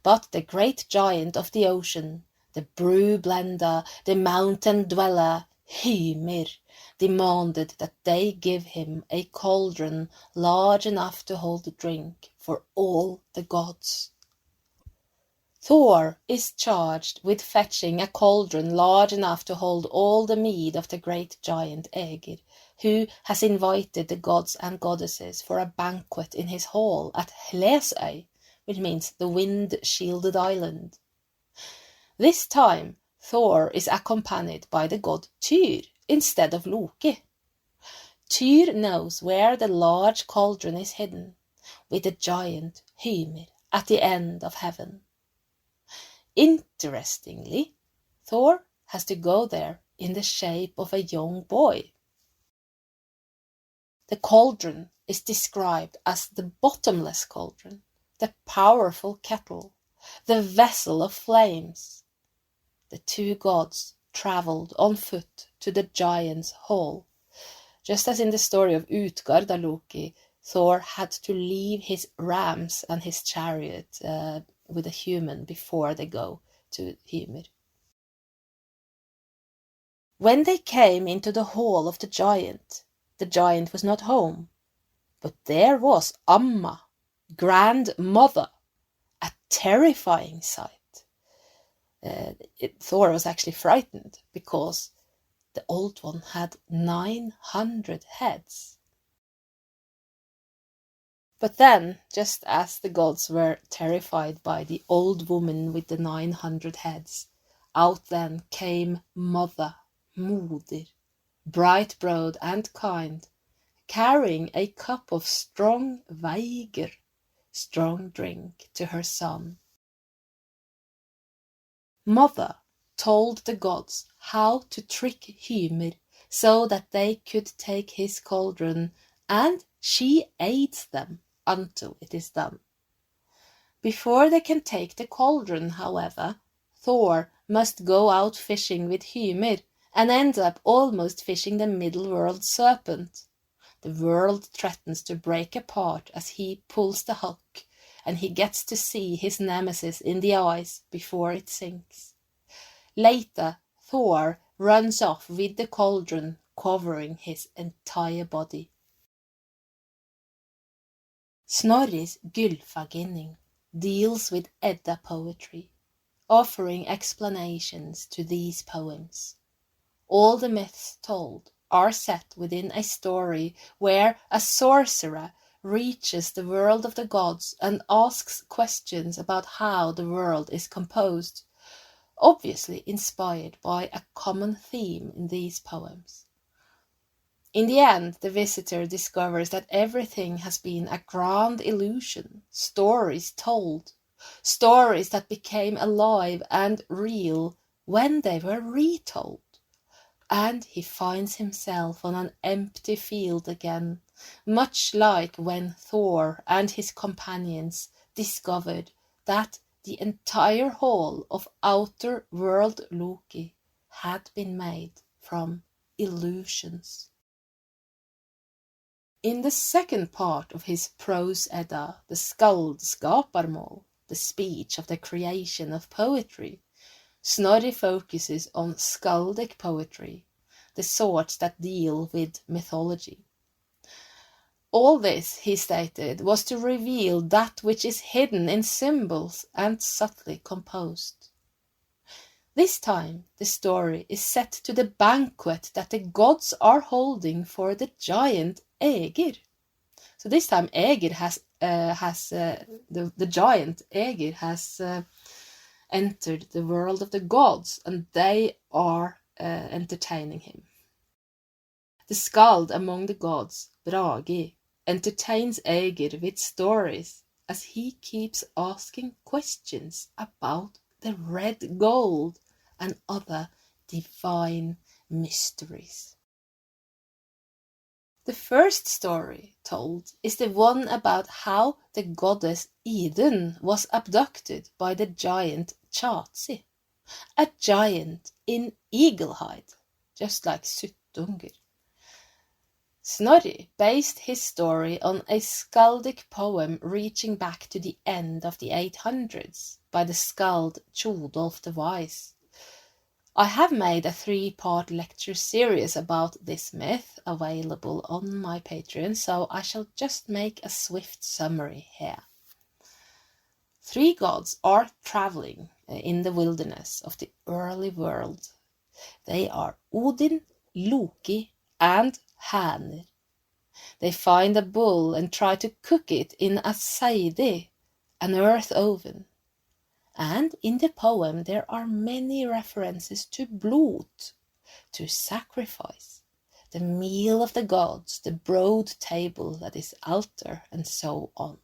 but the great giant of the ocean, the brew blender, the mountain dweller, Hymir, demanded that they give him a cauldron large enough to hold the drink for all the gods. Thor is charged with fetching a cauldron large enough to hold all the mead of the great giant Ægir, who has invited the gods and goddesses for a banquet in his hall at Hlesøy, which means the wind-shielded island. This time, Thor is accompanied by the god Tyr, instead of Loki. Tyr knows where the large cauldron is hidden, with the giant Hymir at the end of heaven. Interestingly, Thor has to go there in the shape of a young boy. The cauldron is described as the bottomless cauldron, the powerful kettle, the vessel of flames. The two gods travelled on foot to the giant's hall. Just as in the story of Utgard and Loki, Thor had to leave his rams and his chariot with a human before they go to Hymir. When they came into the hall of the giant was not home, but there was Amma, grandmother, a terrifying sight. Thor was actually frightened because the old one had 900 heads. But then, just as the gods were terrified by the old woman with the 900 heads, out then came Mother, Modir, bright-browed and kind, carrying a cup of strong Veigr, strong drink, to her son. Mother told the gods how to trick Hymir so that they could take his cauldron, and she aids them until it is done. Before they can take the cauldron, however, Thor must go out fishing with Hymir and end up almost fishing the middle-world serpent. The world threatens to break apart as he pulls the hook, and he gets to see his nemesis in the eyes before it sinks. Later, Thor runs off with the cauldron covering his entire body. Snorri's Gylfaginning deals with Edda poetry, offering explanations to these poems. All the myths told are set within a story where a sorcerer reaches the world of the gods and asks questions about how the world is composed, obviously inspired by a common theme in these poems. In the end, the visitor discovers that everything has been a grand illusion, stories told, stories that became alive and real when they were retold. And he finds himself on an empty field again, much like when Thor and his companions discovered that the entire hall of outer world Loki had been made from illusions. In the second part of his prose Edda, the Skaldskaparmál, the speech of the creation of poetry, Snorri focuses on skaldic poetry, the sorts that deal with mythology. All this, he stated, was to reveal that which is hidden in symbols and subtly composed. This time, the story is set to the banquet that the gods are holding for the giant Ægir. So this time, Ægir the giant Ægir has entered the world of the gods, and they are entertaining him. The skald among the gods, Bragi, entertains Ægir with stories as he keeps asking questions about the red gold and other divine mysteries. The first story told is the one about how the goddess Idunn was abducted by the giant Tjatsi, a giant in eagle-hide, just like Suttungur. Snorri based his story on a skaldic poem reaching back to the end of the 800s by the skald Tjodolf the Wise. I have made a 3-part lecture series about this myth available on my Patreon, so I shall just make a swift summary here. 3 gods are traveling in the wilderness of the early world. They are Odin, Loki, and Hænir. They find a bull and try to cook it in a seidi, an earth oven. And in the poem there are many references to blod, to sacrifice, the meal of the gods, the broad table that is altar, and so on.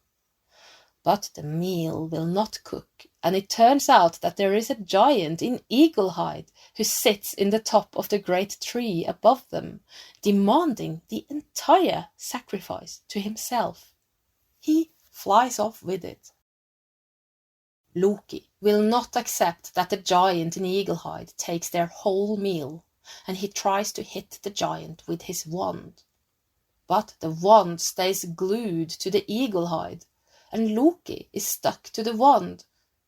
But the meal will not cook, and it turns out that there is a giant in eagle hide who sits in the top of the great tree above them, demanding the entire sacrifice to himself. He flies off with it. Loki will not accept that the giant in eagle hide takes their whole meal, and he tries to hit the giant with his wand. But the wand stays glued to the eagle hide, and Loki is stuck to the wand,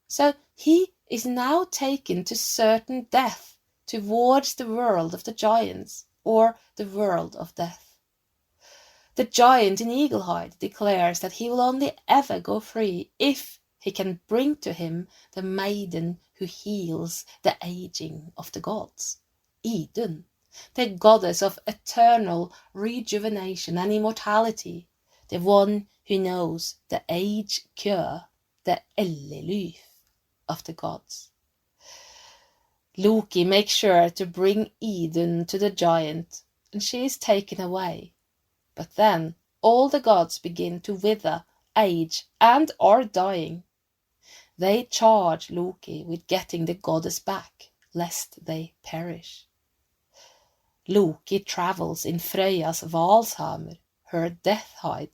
so he is now taken to certain death towards the world of the giants, or the world of death. The giant in eagle hide declares that he will only ever go free if he can bring to him the maiden who heals the aging of the gods, Idunn, the goddess of eternal rejuvenation and immortality, the one who knows the age cure, the ellelyf of the gods. Loki makes sure to bring Idunn to the giant, and she is taken away. But then all the gods begin to wither, age, and are dying. They charge Loki with getting the goddess back, lest they perish. Loki travels in Freyja's Valshammer, her death hide,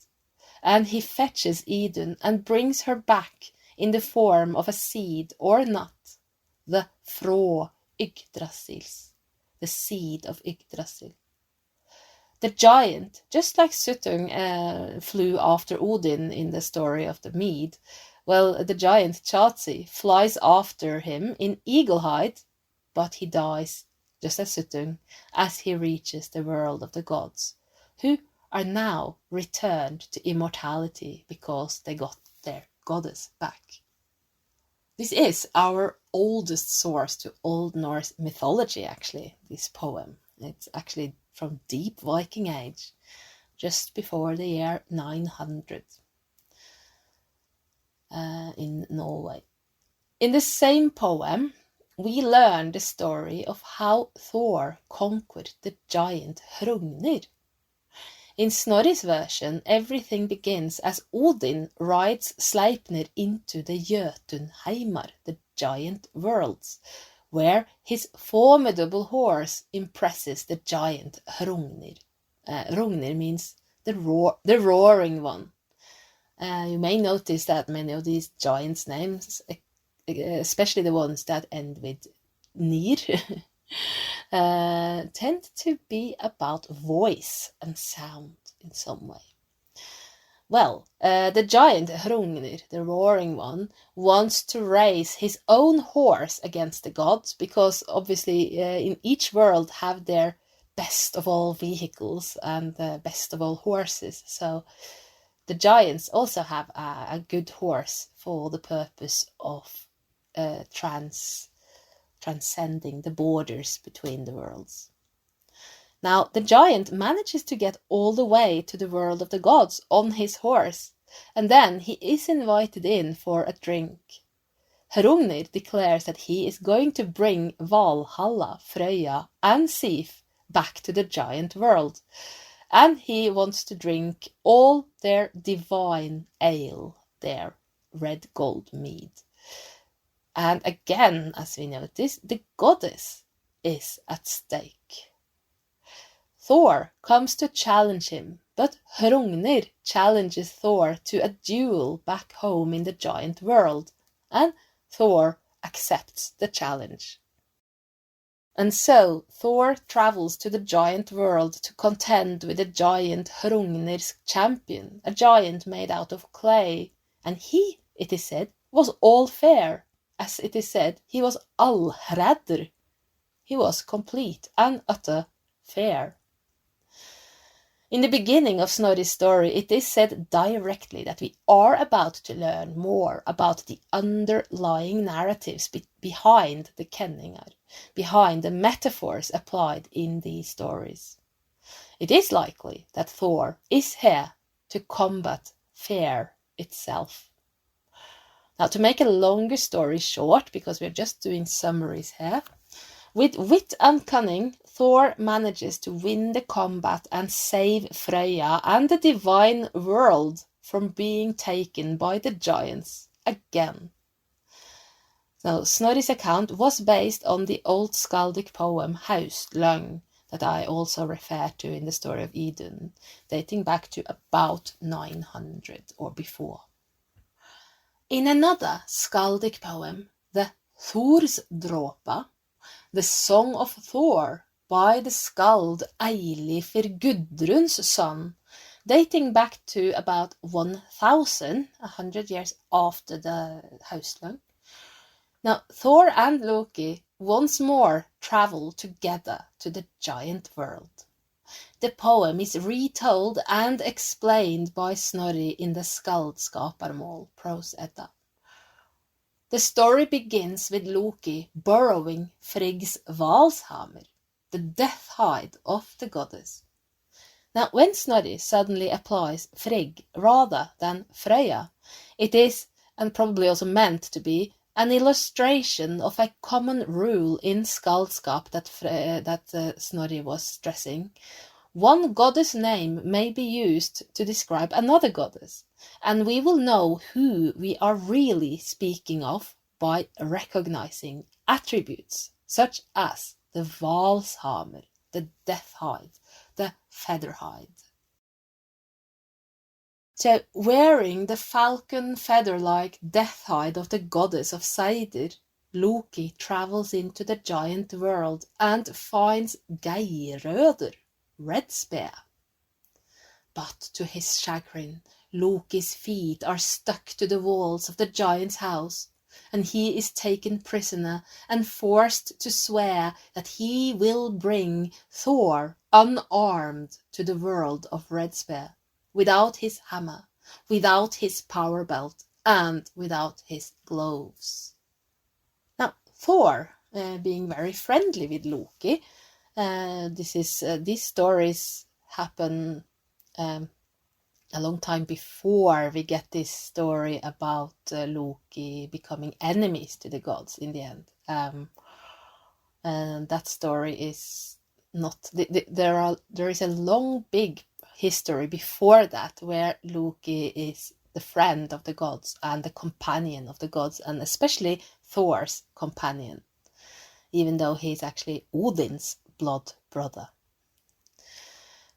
and he fetches Idunn and brings her back in the form of a seed or nut, the frå Yggdrasils, the seed of Yggdrasil. The giant, just like Suttung flew after Odin in the story of the mead, well, the giant Tjatsi flies after him in eagle hide, but he dies, just as Suttung, as he reaches the world of the gods, who are now returned to immortality because they got their goddess back. This is our oldest source to Old Norse mythology, actually, this poem. It's actually from deep Viking age, just before the year 900 in Norway. In the same poem, we learn the story of how Thor conquered the giant Hrungnir. In Snorri's version, everything begins as Odin rides Sleipnir into the Jötunheimar, the giant worlds, where his formidable horse impresses the giant Hrungnir. Hrungnir means the roaring one. You may notice that many of these giants' names, especially the ones that end with nir, tend to be about voice and sound in some way. Well, the giant Hrungnir, the roaring one, wants to raise his own horse against the gods, because obviously in each world have their best of all vehicles and the best of all horses. So the giants also have a good horse for the purpose of transcending the borders between the worlds. Now, the giant manages to get all the way to the world of the gods on his horse, and then he is invited in for a drink. Hrungnir declares that he is going to bring Valhalla, Freyja, and Sif back to the giant world, and he wants to drink all their divine ale, their red gold mead. And again, as we notice, the goddess is at stake. Thor comes to challenge him, but Hrungnir challenges Thor to a duel back home in the giant world, and Thor accepts the challenge. And so Thor travels to the giant world to contend with the giant Hrungnir's champion, a giant made out of clay, and he, it is said, was all fair. As it is said, he was allhredder. He was complete and utter fair. In the beginning of Snorri's story, it is said directly that we are about to learn more about the underlying narratives behind the kenningar, behind the metaphors applied in these stories. It is likely that Thor is here to combat fear itself. Now, to make a longer story short, because we're just doing summaries here, with wit and cunning, Thor manages to win the combat and save Freyja and the divine world from being taken by the giants again. So Snorri's account was based on the old skaldic poem Haustlang that I also refer to in the story of Idunn, dating back to about 900 or before. In another skaldic poem, the Thorsdråpa, the Song of Thor by the skald Eilifr Gudrun's son, dating back to about 100 years after the Haustlang. Now, Thor and Loki once more travel together to the giant world. The poem is retold and explained by Snorri in the Skaldskaparmál prose Edda. The story begins with Loki borrowing Frigg's Valshammer, the death hide of the goddess. Now, when Snorri suddenly applies Frigg rather than Freyja, it is, and probably also meant to be, an illustration of a common rule in Skaldskap that Snorri was stressing. One goddess name may be used to describe another goddess, and we will know who we are really speaking of by recognizing attributes such as the Valshammer, the death hide, the feather hide. So, wearing the falcon feather-like death hide of the goddess of Sveidal, Loki travels into the giant world and finds Geirröður, Red Spear. But to his chagrin, Loki's feet are stuck to the walls of the giant's house, and he is taken prisoner and forced to swear that he will bring Thor unarmed to the world of Red Spear, without his hammer, without his power belt, and without his gloves. Now, Thor, being very friendly with Loki, these stories happen a long time before we get this story about Loki becoming enemies to the gods in the end. And that story is not... There is a long, big history before that where Loki is the friend of the gods and the companion of the gods, and especially Thor's companion, even though he's actually Odin's blood brother.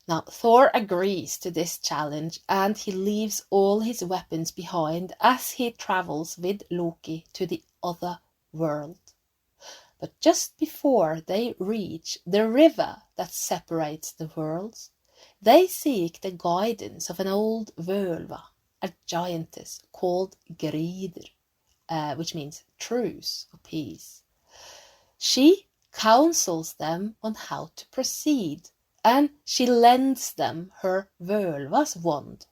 Now, Thor agrees to this challenge and he leaves all his weapons behind as he travels with Loki to the other world. But just before they reach the river that separates the worlds, they seek the guidance of an old Völva, a giantess called Grógaldr, which means truce or peace. She counsels them on how to proceed, and she lends them her Völva's wand,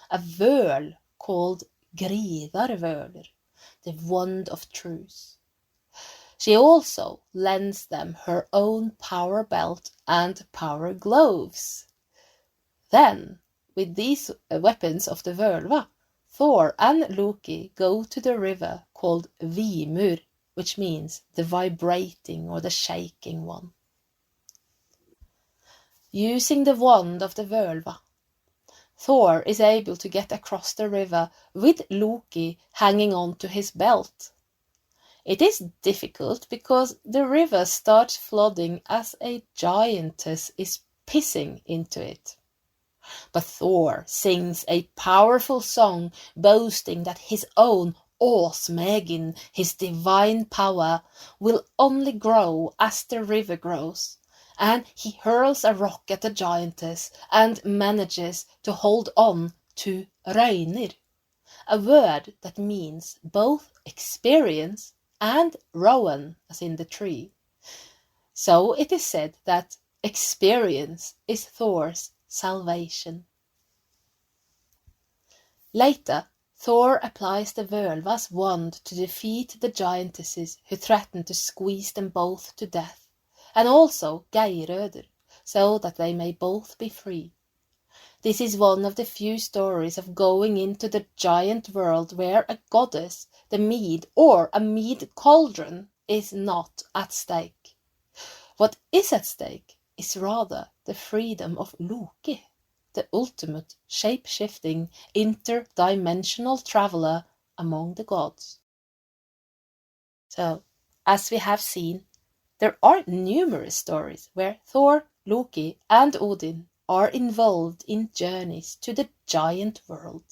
a völ called Griðarvölur, the wand of truce. She also lends them her own power belt and power gloves. Then, with these weapons of the Völva, Thor and Loki go to the river called Vimur, which means the vibrating or the shaking one. Using the wand of the Völva, Thor is able to get across the river with Loki hanging on to his belt. It is difficult because the river starts flooding as a giantess is pissing into it. But Thor sings a powerful song boasting that his own Åsmegin, his divine power, will only grow as the river grows, and he hurls a rock at the giantess and manages to hold on to Reynir, a word that means both experience and rowan, as in the tree. So it is said that experience is Thor's salvation. Later, Thor applies the Völva's wand to defeat the giantesses who threaten to squeeze them both to death, and also Geirröður, so that they may both be free. This is one of the few stories of going into the giant world where a goddess, the mead, or a mead cauldron is not at stake. What is at stake is rather the freedom of Loki, the ultimate shape-shifting, interdimensional traveler among the gods. So, as we have seen, there are numerous stories where Thor, Loki, and Odin are involved in journeys to the giant world.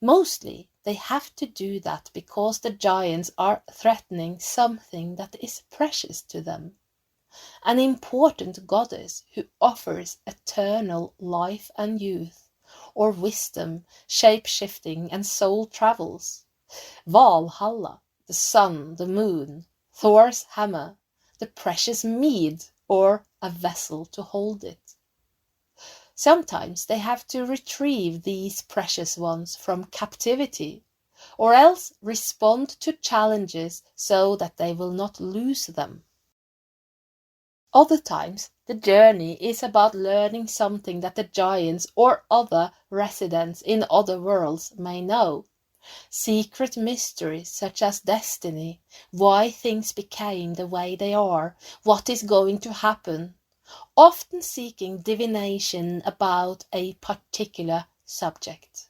Mostly, they have to do that because the giants are threatening something that is precious to them. An important goddess who offers eternal life and youth, or wisdom, shape-shifting and soul travels. Valhalla, the sun, the moon, Thor's hammer, the precious mead, or a vessel to hold it. Sometimes they have to retrieve these precious ones from captivity, or else respond to challenges so that they will not lose them. Other times, the journey is about learning something that the giants or other residents in other worlds may know. Secret mysteries such as destiny, why things became the way they are, what is going to happen, often seeking divination about a particular subject.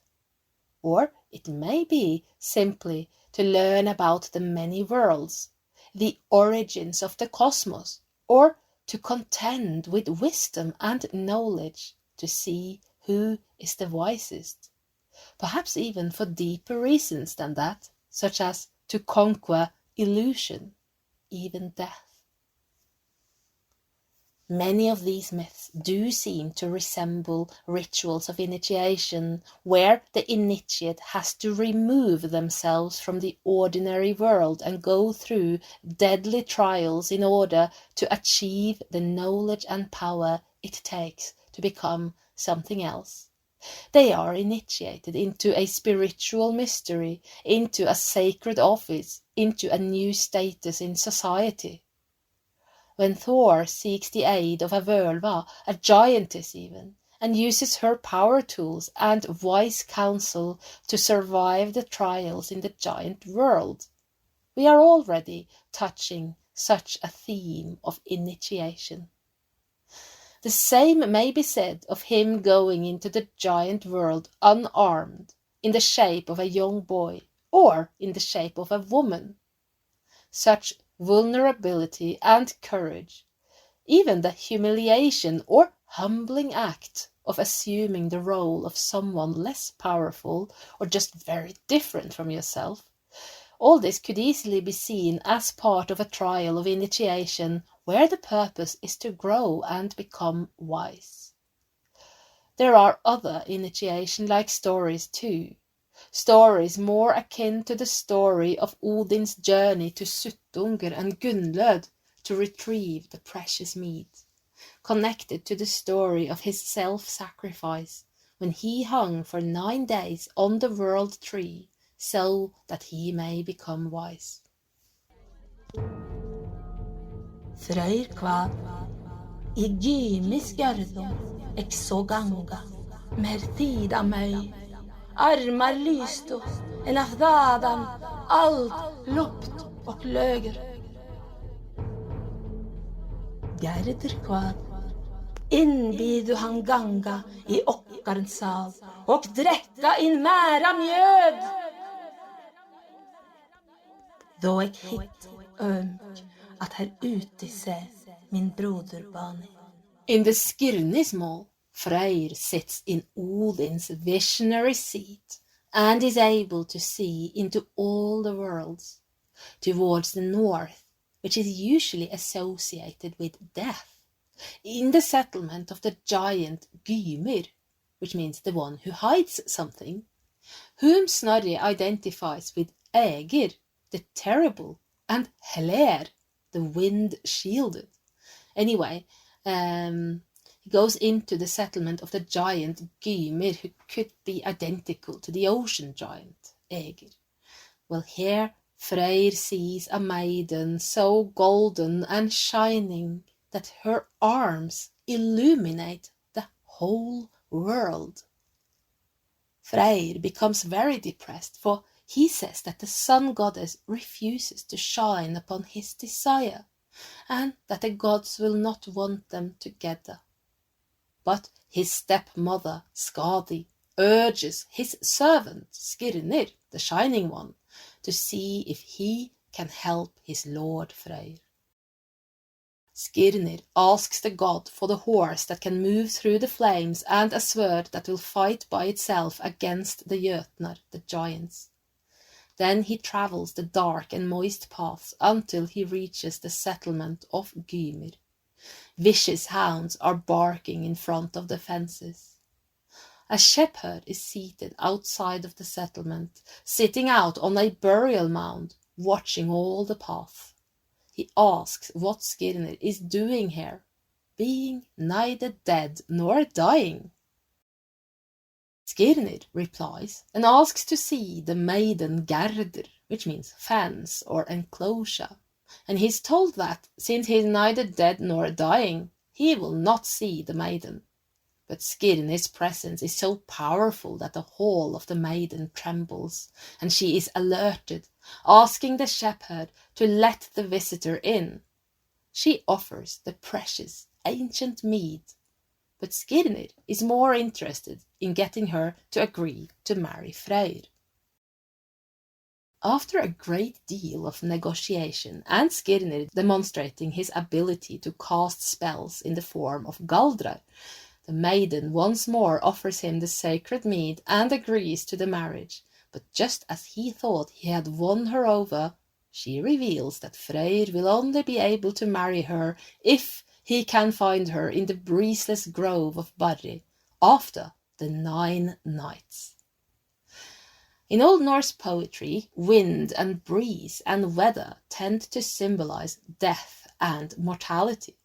Or it may be simply to learn about the many worlds, the origins of the cosmos, or to contend with wisdom and knowledge to see who is the wisest. Perhaps even for deeper reasons than that, such as to conquer illusion, even death. Many of these myths do seem to resemble rituals of initiation, where the initiate has to remove themselves from the ordinary world and go through deadly trials in order to achieve the knowledge and power it takes to become something else. They are initiated into a spiritual mystery, into a sacred office, into a new status in society. When Thor seeks the aid of a Völva, a giantess even, and uses her power tools and wise counsel to survive the trials in the giant world, we are already touching such a theme of initiation. The same may be said of him going into the giant world unarmed, in the shape of a young boy, or in the shape of a woman. Such vulnerability and courage, even the humiliation or humbling act of assuming the role of someone less powerful or just very different from yourself, all this could easily be seen as part of a trial of initiation where the purpose is to grow and become wise. There are other initiation-like stories too, stories more akin to the story of Odin's journey to Utgard and Gunnlod to retrieve the precious mead, connected to the story of his self-sacrifice when he hung for 9 days on the world tree so that he may become wise. Freyr kvad, I gymis Skirnir, exo ganga, mertida mig, armar lysto, en afdadan, allt lupt och löger. Gerdr kvad, inbidu han ganga I Åkarens sal, och dräcka in mära mjöd. Då jag hitt ömk att här ute se min broderbane. In the Skirnir, Freyr sits in Odin's visionary seat and is able to see into all the worlds. Towards the north, which is usually associated with death, in the settlement of the giant Gymir, which means the one who hides something, whom Snorri identifies with Ægir, the terrible, and Heler, the wind-shielded. Anyway, he goes into the settlement of the giant Gymir, who could be identical to the ocean giant Ægir. Well, here Freyr sees a maiden so golden and shining that her arms illuminate the whole world. Freyr becomes very depressed, for he says that the sun goddess refuses to shine upon his desire, and that the gods will not want them together. But his stepmother, Skadi, urges his servant, Skirnir, the Shining One, to see if he can help his lord Freyr. Skirnir asks the god for the horse that can move through the flames and a sword that will fight by itself against the Jötnar, the giants. Then he travels the dark and moist paths until he reaches the settlement of Gymir. Vicious hounds are barking in front of the fences. A shepherd is seated outside of the settlement, sitting out on a burial mound, watching all the paths. He asks what Skirnir is doing here, being neither dead nor dying. Skirnir replies and asks to see the maiden Gardr, which means fence or enclosure, and he's told that since he is neither dead nor dying, he will not see the maiden. But Skirnir's presence is so powerful that the hall of the maiden trembles, and she is alerted, asking the shepherd to let the visitor in. She offers the precious ancient mead, but Skirnir is more interested in getting her to agree to marry Freyr. After a great deal of negotiation and Skirnir demonstrating his ability to cast spells in the form of Galdr, the maiden once more offers him the sacred mead and agrees to the marriage, but just as he thought he had won her over, she reveals that Freyr will only be able to marry her if he can find her in the breezeless grove of Barri after the 9 nights. In Old Norse poetry, wind and breeze and weather tend to symbolize death and mortality,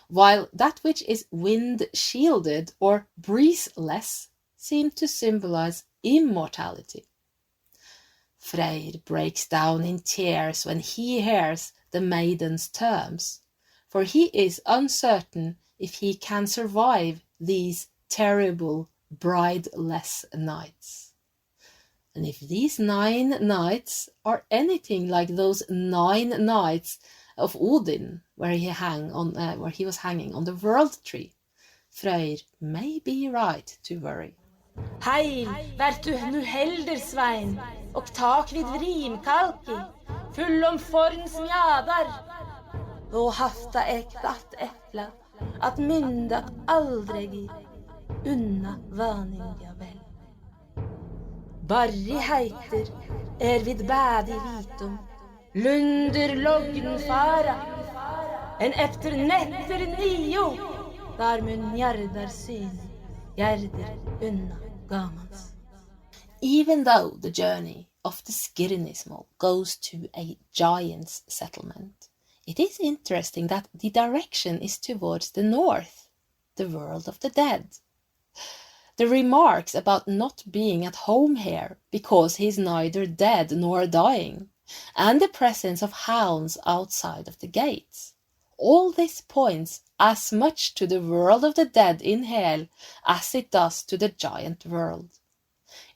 while that which is wind-shielded or breezeless seems to symbolize immortality. Freyr breaks down in tears when he hears the maiden's terms, for he is uncertain if he can survive these terrible brideless nights. And if these 9 nights are anything like those 9 nights of Odin, where he was hanging on the world tree, Freyr may be right to worry. Heil, vert du nu heldersvein, och tak vid vrimkalki, full om forns mjadar. Då hafta ekvat äppla, att mynda aldrig unna vaninga väl. Barri heiter vid bädi vitum, lunder logn fara, en efter nätter 9, där mun gärdar syn, gärder unna gamans. Even though the journey of the Skirnismal goes to a giant's settlement, it is interesting that the direction is towards the north, the world of the dead. The remarks about not being at home here because he is neither dead nor dying, and the presence of hounds outside of the gates, all this points as much to the world of the dead in Hel as it does to the giant world.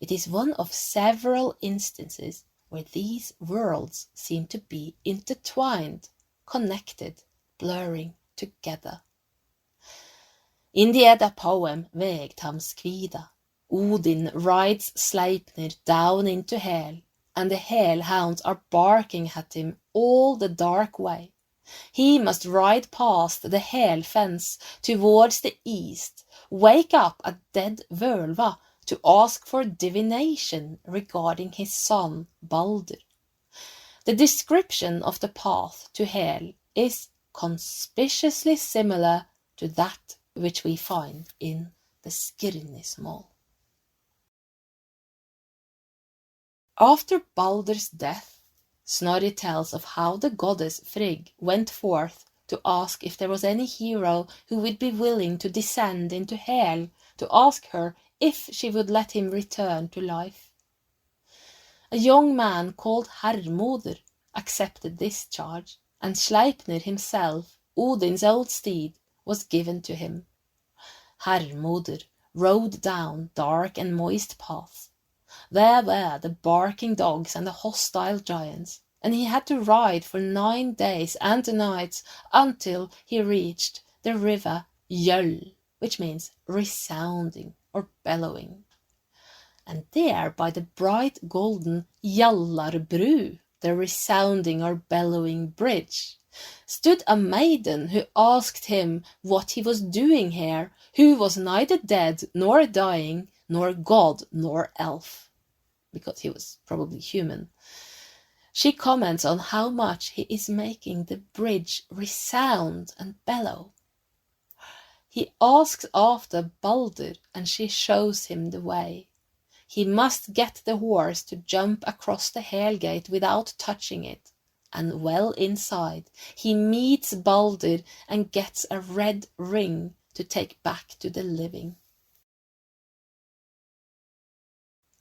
It is one of several instances where these worlds seem to be intertwined, connected, blurring together. In the Edda poem Vegtamskvida, Odin rides Sleipnir down into Hel, and the Hel hounds are barking at him all the dark way. He must ride past the Hel fence towards the east, wake up a dead Völva to ask for divination regarding his son Baldur. The description of the path to Hel is conspicuously similar to that which we find in the Skirnismál. After Baldur's death, Snorri tells of how the goddess Frigg went forth to ask if there was any hero who would be willing to descend into Hel to ask her if she would let him return to life. A young man called Hermod accepted this charge, and Sleipnir himself, Odin's old steed, was given to him. Hermod rode down dark and moist paths. There were the barking dogs and the hostile giants, and he had to ride for 9 days and nights until he reached the river Gjöll, which means resounding or bellowing. And there, by the bright golden Gjallarbru, the resounding or bellowing bridge, stood a maiden who asked him what he was doing here, who was neither dead nor dying, nor god nor elf, because he was probably human. She comments on how much he is making the bridge resound and bellow. He asks after Baldur, and she shows him the way. He must get the horse to jump across the Helgate without touching it, and well inside he meets Baldur and gets a red ring to take back to the living.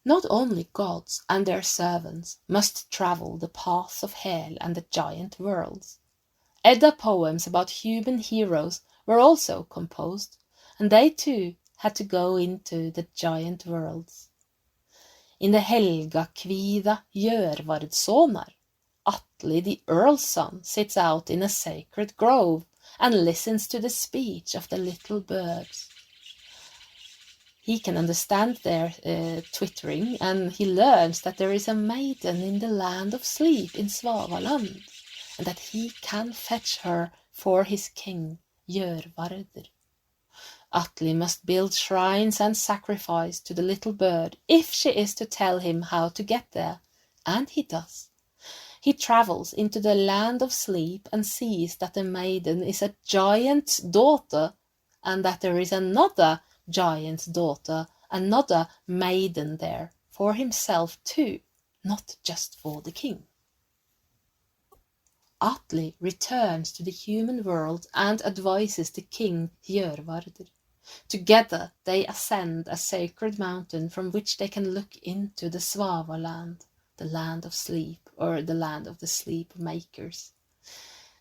Not only gods and their servants must travel the paths of Hel and the giant worlds. Edda poems about human heroes were also composed, and they too had to go into the giant worlds. In the Helga Kvida Gjörvardssonar, Atli the earl's son sits out in a sacred grove and listens to the speech of the little birds. He can understand their twittering, and he learns that there is a maiden in the land of sleep in Svavaland, and that he can fetch her for his king, Gjörvardr. Atli must build shrines and sacrifice to the little bird if she is to tell him how to get there, and he does. He travels into the land of sleep and sees that the maiden is a giant's daughter, and that there is another giant's daughter, another maiden there, for himself too, not just for the king. Atli returns to the human world and advises the king Gjörvardr. Together they ascend a sacred mountain from which they can look into the Svavaland, the land of sleep, or the land of the sleep makers.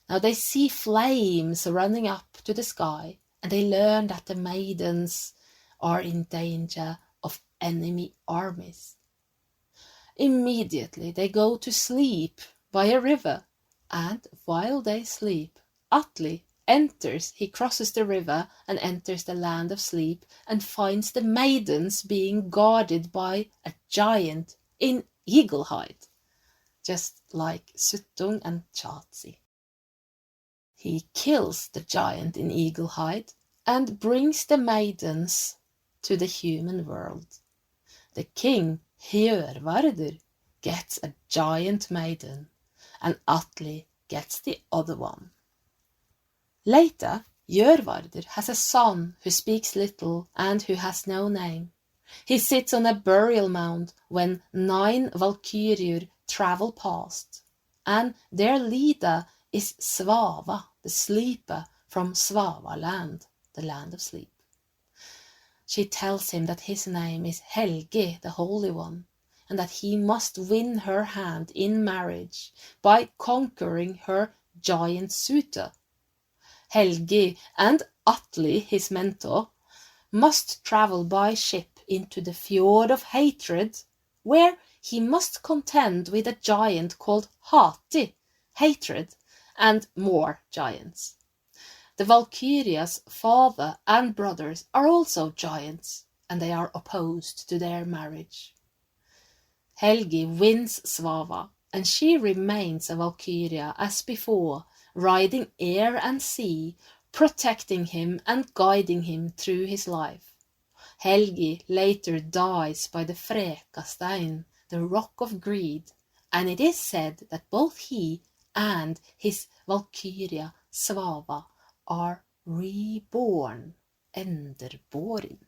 Now they see flames running up to the sky, and they learn that the maidens are in danger of enemy armies. Immediately they go to sleep by a river, and while they sleep, Atli he crosses the river and enters the land of sleep and finds the maidens being guarded by a giant in eagle hide, just like Suttung and Chatsi. He kills the giant in eagle hide and brings the maidens to the human world. The king Gjörvardr gets a giant maiden, and Atli gets the other one. Later, Gjörvardr has a son who speaks little and who has no name. He sits on a burial mound when 9 Valkyrier travel past, and their leader is Svava, the sleeper from Svavaland, the land of sleep. She tells him that his name is Helgi, the Holy One, and that he must win her hand in marriage by conquering her giant suitor. Helgi and Atli, his mentor, must travel by ship into the Fjord of Hatred, where he must contend with a giant called Hati, Hatred, and more giants. The Valkyria's father and brothers are also giants, and they are opposed to their marriage. Helgi wins Svava, and she remains a Valkyria as before, riding air and sea, protecting him and guiding him through his life. Helgi later dies by the Frekastein, the rock of greed, and it is said that both he and his Valkyria Svava are reborn, Enderborin.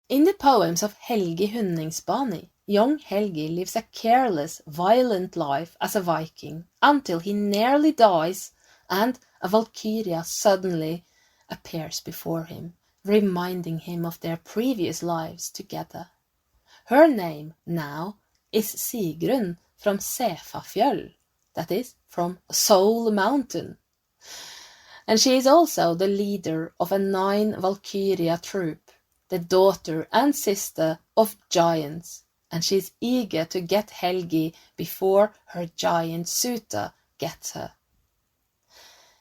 In the poems of Helgi Hundingsbani, young Helgi lives a careless, violent life as a Viking until he nearly dies and a Valkyria suddenly appears before him, reminding him of their previous lives together. Her name now is Sigurðr from Sefafjöll, that is, from Soul Mountain. And she is also the leader of a 9 Valkyria troop, the daughter and sister of giants, and she's eager to get Helgi before her giant suitor gets her.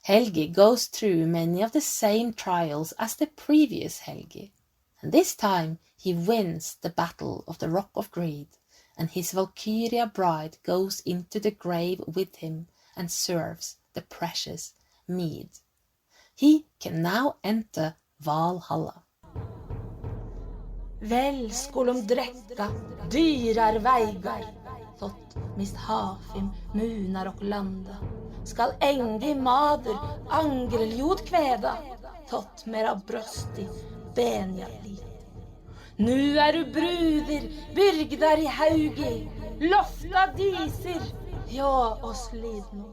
Helgi goes through many of the same trials as the previous Helgi, and this time he wins the battle of the Rock of Greed, and his Valkyria bride goes into the grave with him and serves the precious mead. He can now enter Valhalla. Väl skolom dräcka, dyrar vägar, þótt mist hafim, munar och landa, skall engi maður Unveiling kväda, þótt mera brösti, benja lite. Nu du bruder, byrgdar I haugi, lofta disir, ja oss lidno.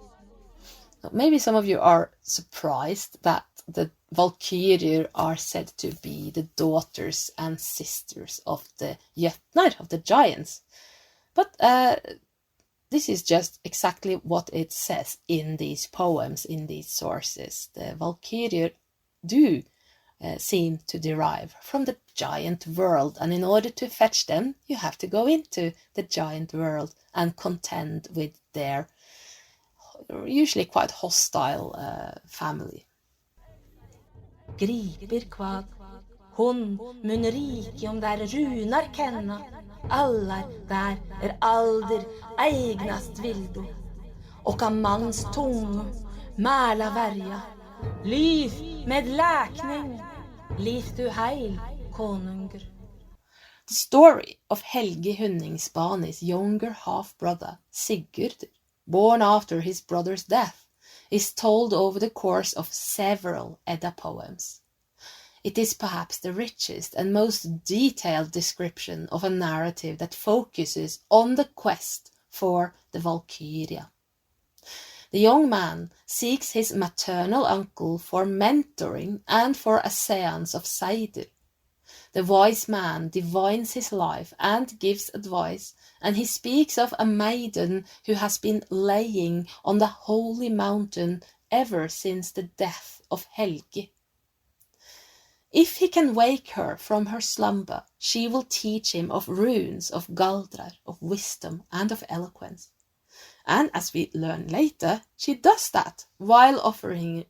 Maybe some of you are surprised that the Valkyrie are said to be the daughters and sisters of the Jötnar, of the giants. But this is just exactly what it says in these poems, in these sources. The Valkyrie do seem to derive from the giant world, and in order to fetch them, you have to go into the giant world and contend with their usually quite hostile family. Griper kvad, hon mun rike om där runar kenna, allar där alder eignast vildo, och av mans tunga mäla värja, liv med läkning, liv du heil, konungur. The story of Helgi Hyndluljóð's younger half-brother, Sigurðr, born after his brother's death, is told over the course of several Edda poems. It is perhaps the richest and most detailed description of a narrative that focuses on the quest for the Valkyria. The young man seeks his maternal uncle for mentoring and for a seance of Sveidal. The wise man divines his life and gives advice, and he speaks of a maiden who has been laying on the holy mountain ever since the death of Helgi. If he can wake her from her slumber, she will teach him of runes, of Galdr, of wisdom, and of eloquence. And as we learn later, she does that while offering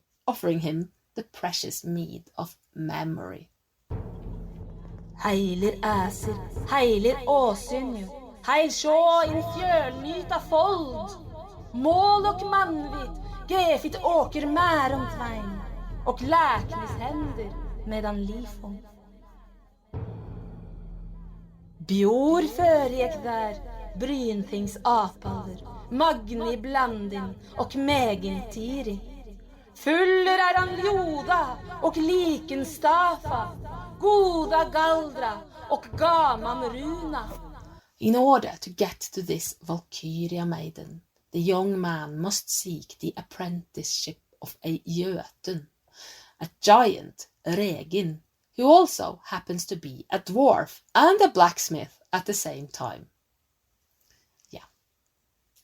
him the precious mead of memory. Heilir æsir, heilir åsynju, heil sjå in fjølmyta fold, mål och manvit, gefit åker märomtvein, och läknishänder medan lifon. Bjor förek där, Bryntings apalder, Magni blandin och Megintiri. Fuller han ljoda och liken stafa, goda galdra och gaman runa. In order to get to this Valkyria maiden, the young man must seek the apprenticeship of a Jötun, a giant, Regin, who also happens to be a dwarf and a blacksmith at the same time.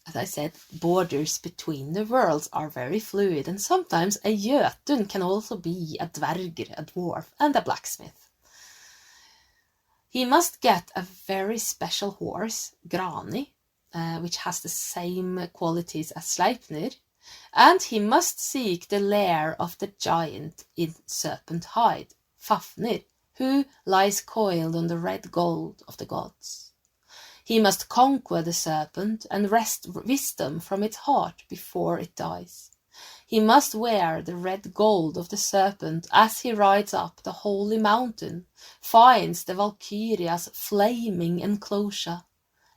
As I said, borders between the worlds are very fluid, and sometimes a Jötun can also be a dvergr, a dwarf, and a blacksmith. He must get a very special horse, Grani, which has the same qualities as Sleipnir, and he must seek the lair of the giant in serpent hide, Fáfnir, who lies coiled on the red gold of the gods. He must conquer the serpent and wrest wisdom from its heart before it dies. He must wear the red gold of the serpent as he rides up the holy mountain, finds the Valkyria's flaming enclosure,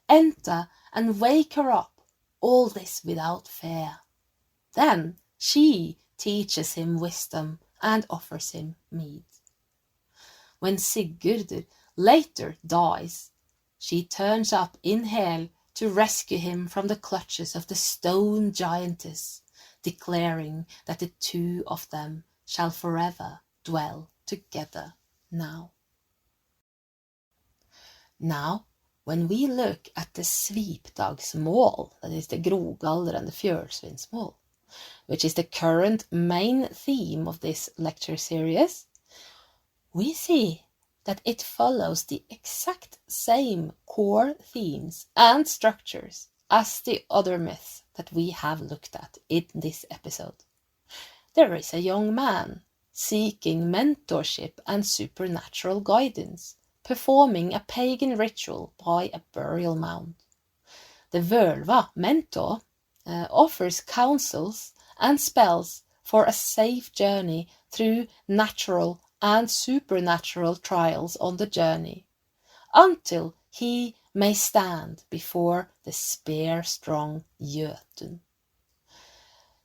enter and wake her up, all this without fear. Then she teaches him wisdom and offers him mead. When Sigurðr later dies, she turns up in Hel to rescue him from the clutches of the stone giantess, declaring that the two of them shall forever dwell together now. Now, when we look at the Sveidalsmål, that is the Grógaldr and the Fjålsvinnsmál, which is the current main theme of this lecture series, we see that it follows the exact same core themes and structures as the other myths that we have looked at in this episode. There is a young man seeking mentorship and supernatural guidance, performing a pagan ritual by a burial mound. The Völva mentor offers counsels and spells for a safe journey through natural and supernatural trials on the journey, until he may stand before the spear-strong Jötun.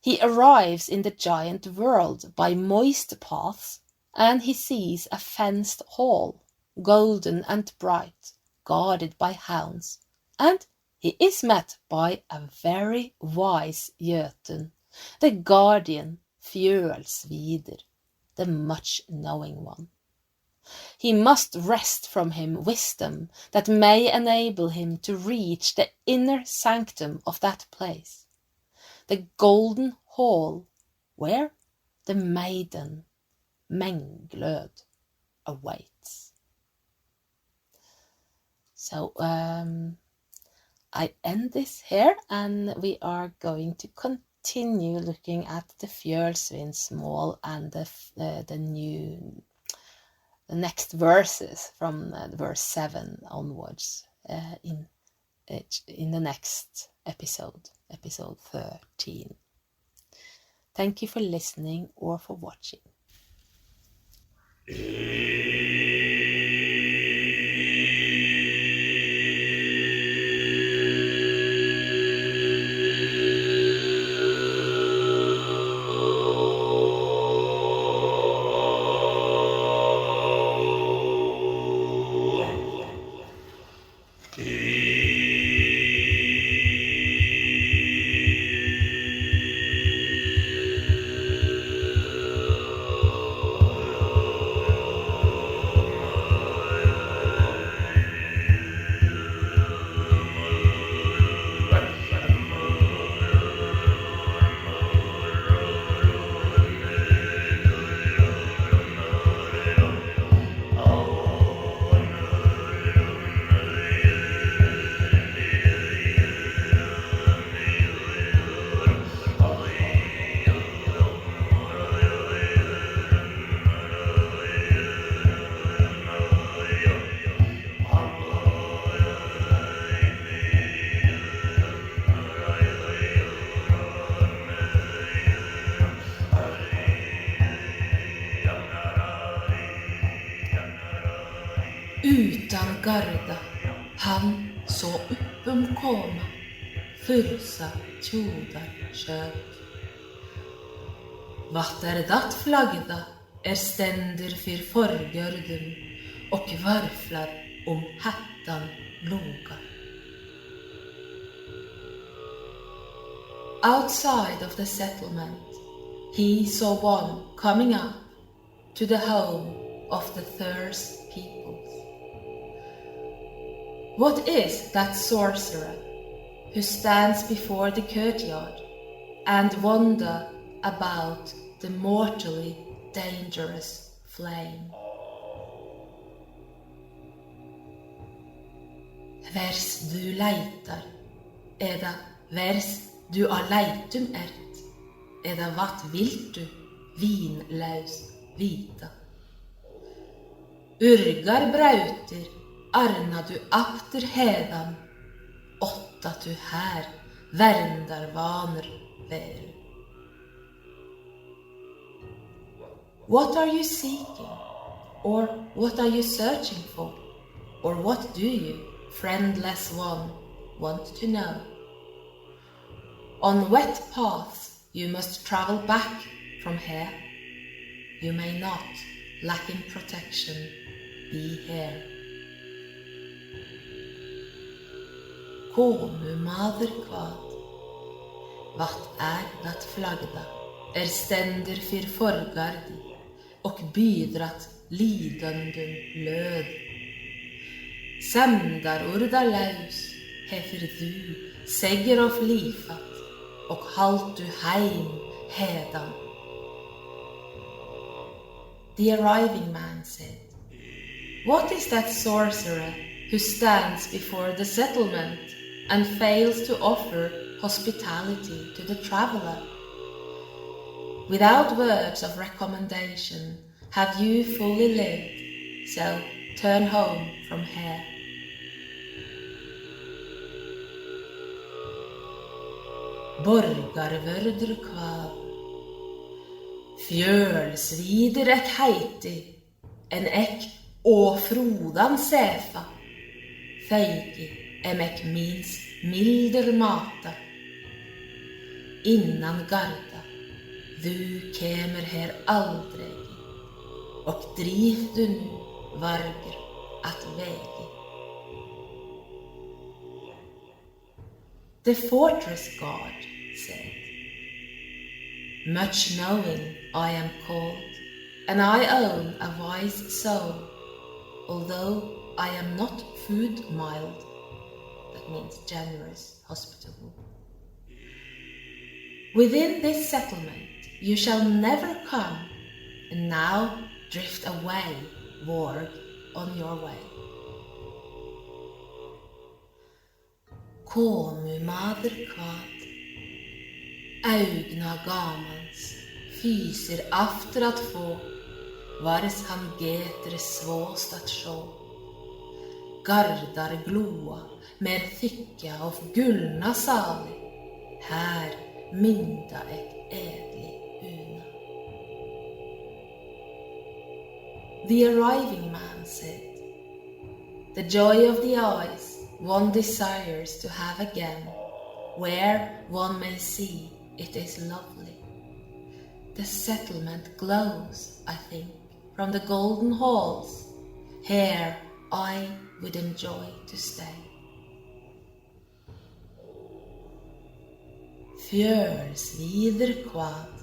He arrives in the giant world by moist paths, and he sees a fenced hall, golden and bright, guarded by hounds, and he is met by a very wise Jötun, the guardian Fjålsvidr, the much-knowing one. He must wrest from him wisdom that may enable him to reach the inner sanctum of that place, the golden hall where the maiden Menglöd awaits. So I end this here, and we are going to continue looking at the Fjålsvinnsmál and the next verses from verse 7 onwards in the next episode 13. Thank you for listening or for watching. Utgard, han så uppomkomma, fyrsa tjodar kök. Vatter dat flagda ständer för förgörden och varflar hattan logar. Outside of the settlement, he saw one coming up to the home of the Thor's peoples. What is that sorcerer who stands before the courtyard and wonder about the mortally dangerous flame? Vers du leitar, Edda vers du a leitum ert, Edda vat vilt du, vinlaus vita. Urgar brauter, arna du after hedan, åtta du här, verndar vaner veru. What are you seeking? Or what are you searching for? Or what do you, friendless one, want to know? On wet paths you must travel back from here. You may not, lacking protection, be here. Komu maður kvad, vart dat flagda, ständer för förgardi, och bydrat lidandum löd. Sämdar urda laus, hefer du, segger of lifat, och halt du heim hedan. The arriving man said, What is that sorcerer who stands before the settlement and fails to offer hospitality to the traveler? Without words of recommendation have you fully lived, so turn home from here. Borgarvördur kvað, Fjølsvidr ek heiti, en ek åfrodan sefa, feiki ek minst milder mata. Innan garda, du kemer her aldrig, och driv du nu varger att väge. The fortress guard said, much knowing I am called, and I own a wise soul, although I am not food mild, that means generous, hospitable. Within this settlement you shall never come, and now drift away, warg, on your way. Komu maður kvad, augna gamans, fyser aftur att få, vares han geter svåst att sjå. Gardar gloa, mer thykja av gullna sali, här mynda ek edlig una. The arriving man said, the joy of the eyes one desires to have again, where one may see it is lovely. The settlement glows, I think, from the golden halls. Here I would enjoy to stay. Fjølsvidr kvad,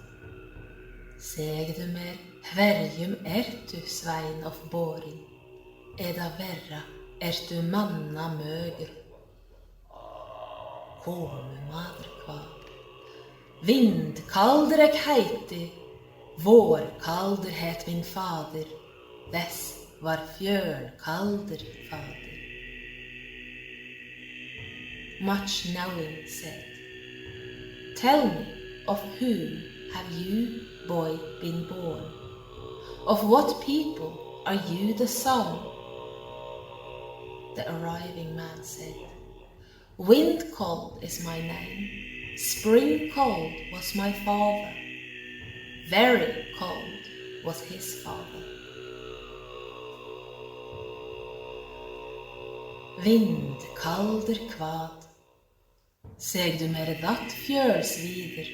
segdu mer hverjum ertu svein of boring, eda verra ertu manna mögur. Komu maður kvad, vindkaldr ek heiti, vårkaldr het min fader, þess var Fjølkaldr fader. Much knowing said, tell me, of whom have you, boy, been born? Of what people are you the son? The arriving man said, Wind Cold is my name, Spring Cold was my father, Very Cold was his father. Vindkaldr kvad, segdu mer that Fjølsvidr,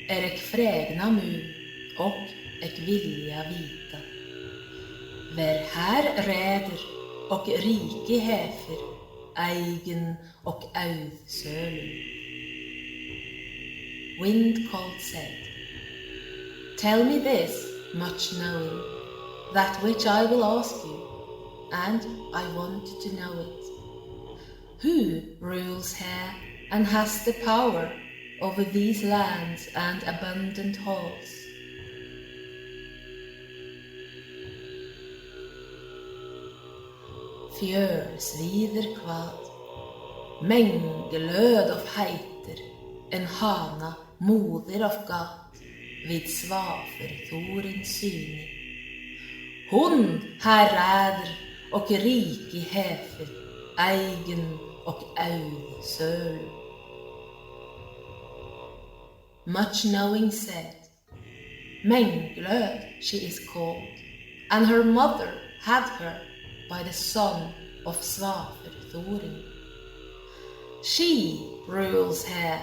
ek frägna mun, och ek vilja vita. Ver här räder, och rike häfer, eigen och audsölen. Wind Cold said, tell me this, much knowing, that which I will ask you, and I want to know it. Who rules here and has the power over these lands and abundant halls? Fjølsvidr kvad, mengelød of heiter, en hana moder of gat, vid svafer Thorins syni. Hon här räder och rike häfer, eigen och audsöl. Much knowing said, Menglöd she is called, and her mother had her by the son of Svafer Thorin. She rules here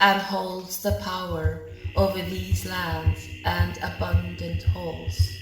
and holds the power over these lands and abundant halls.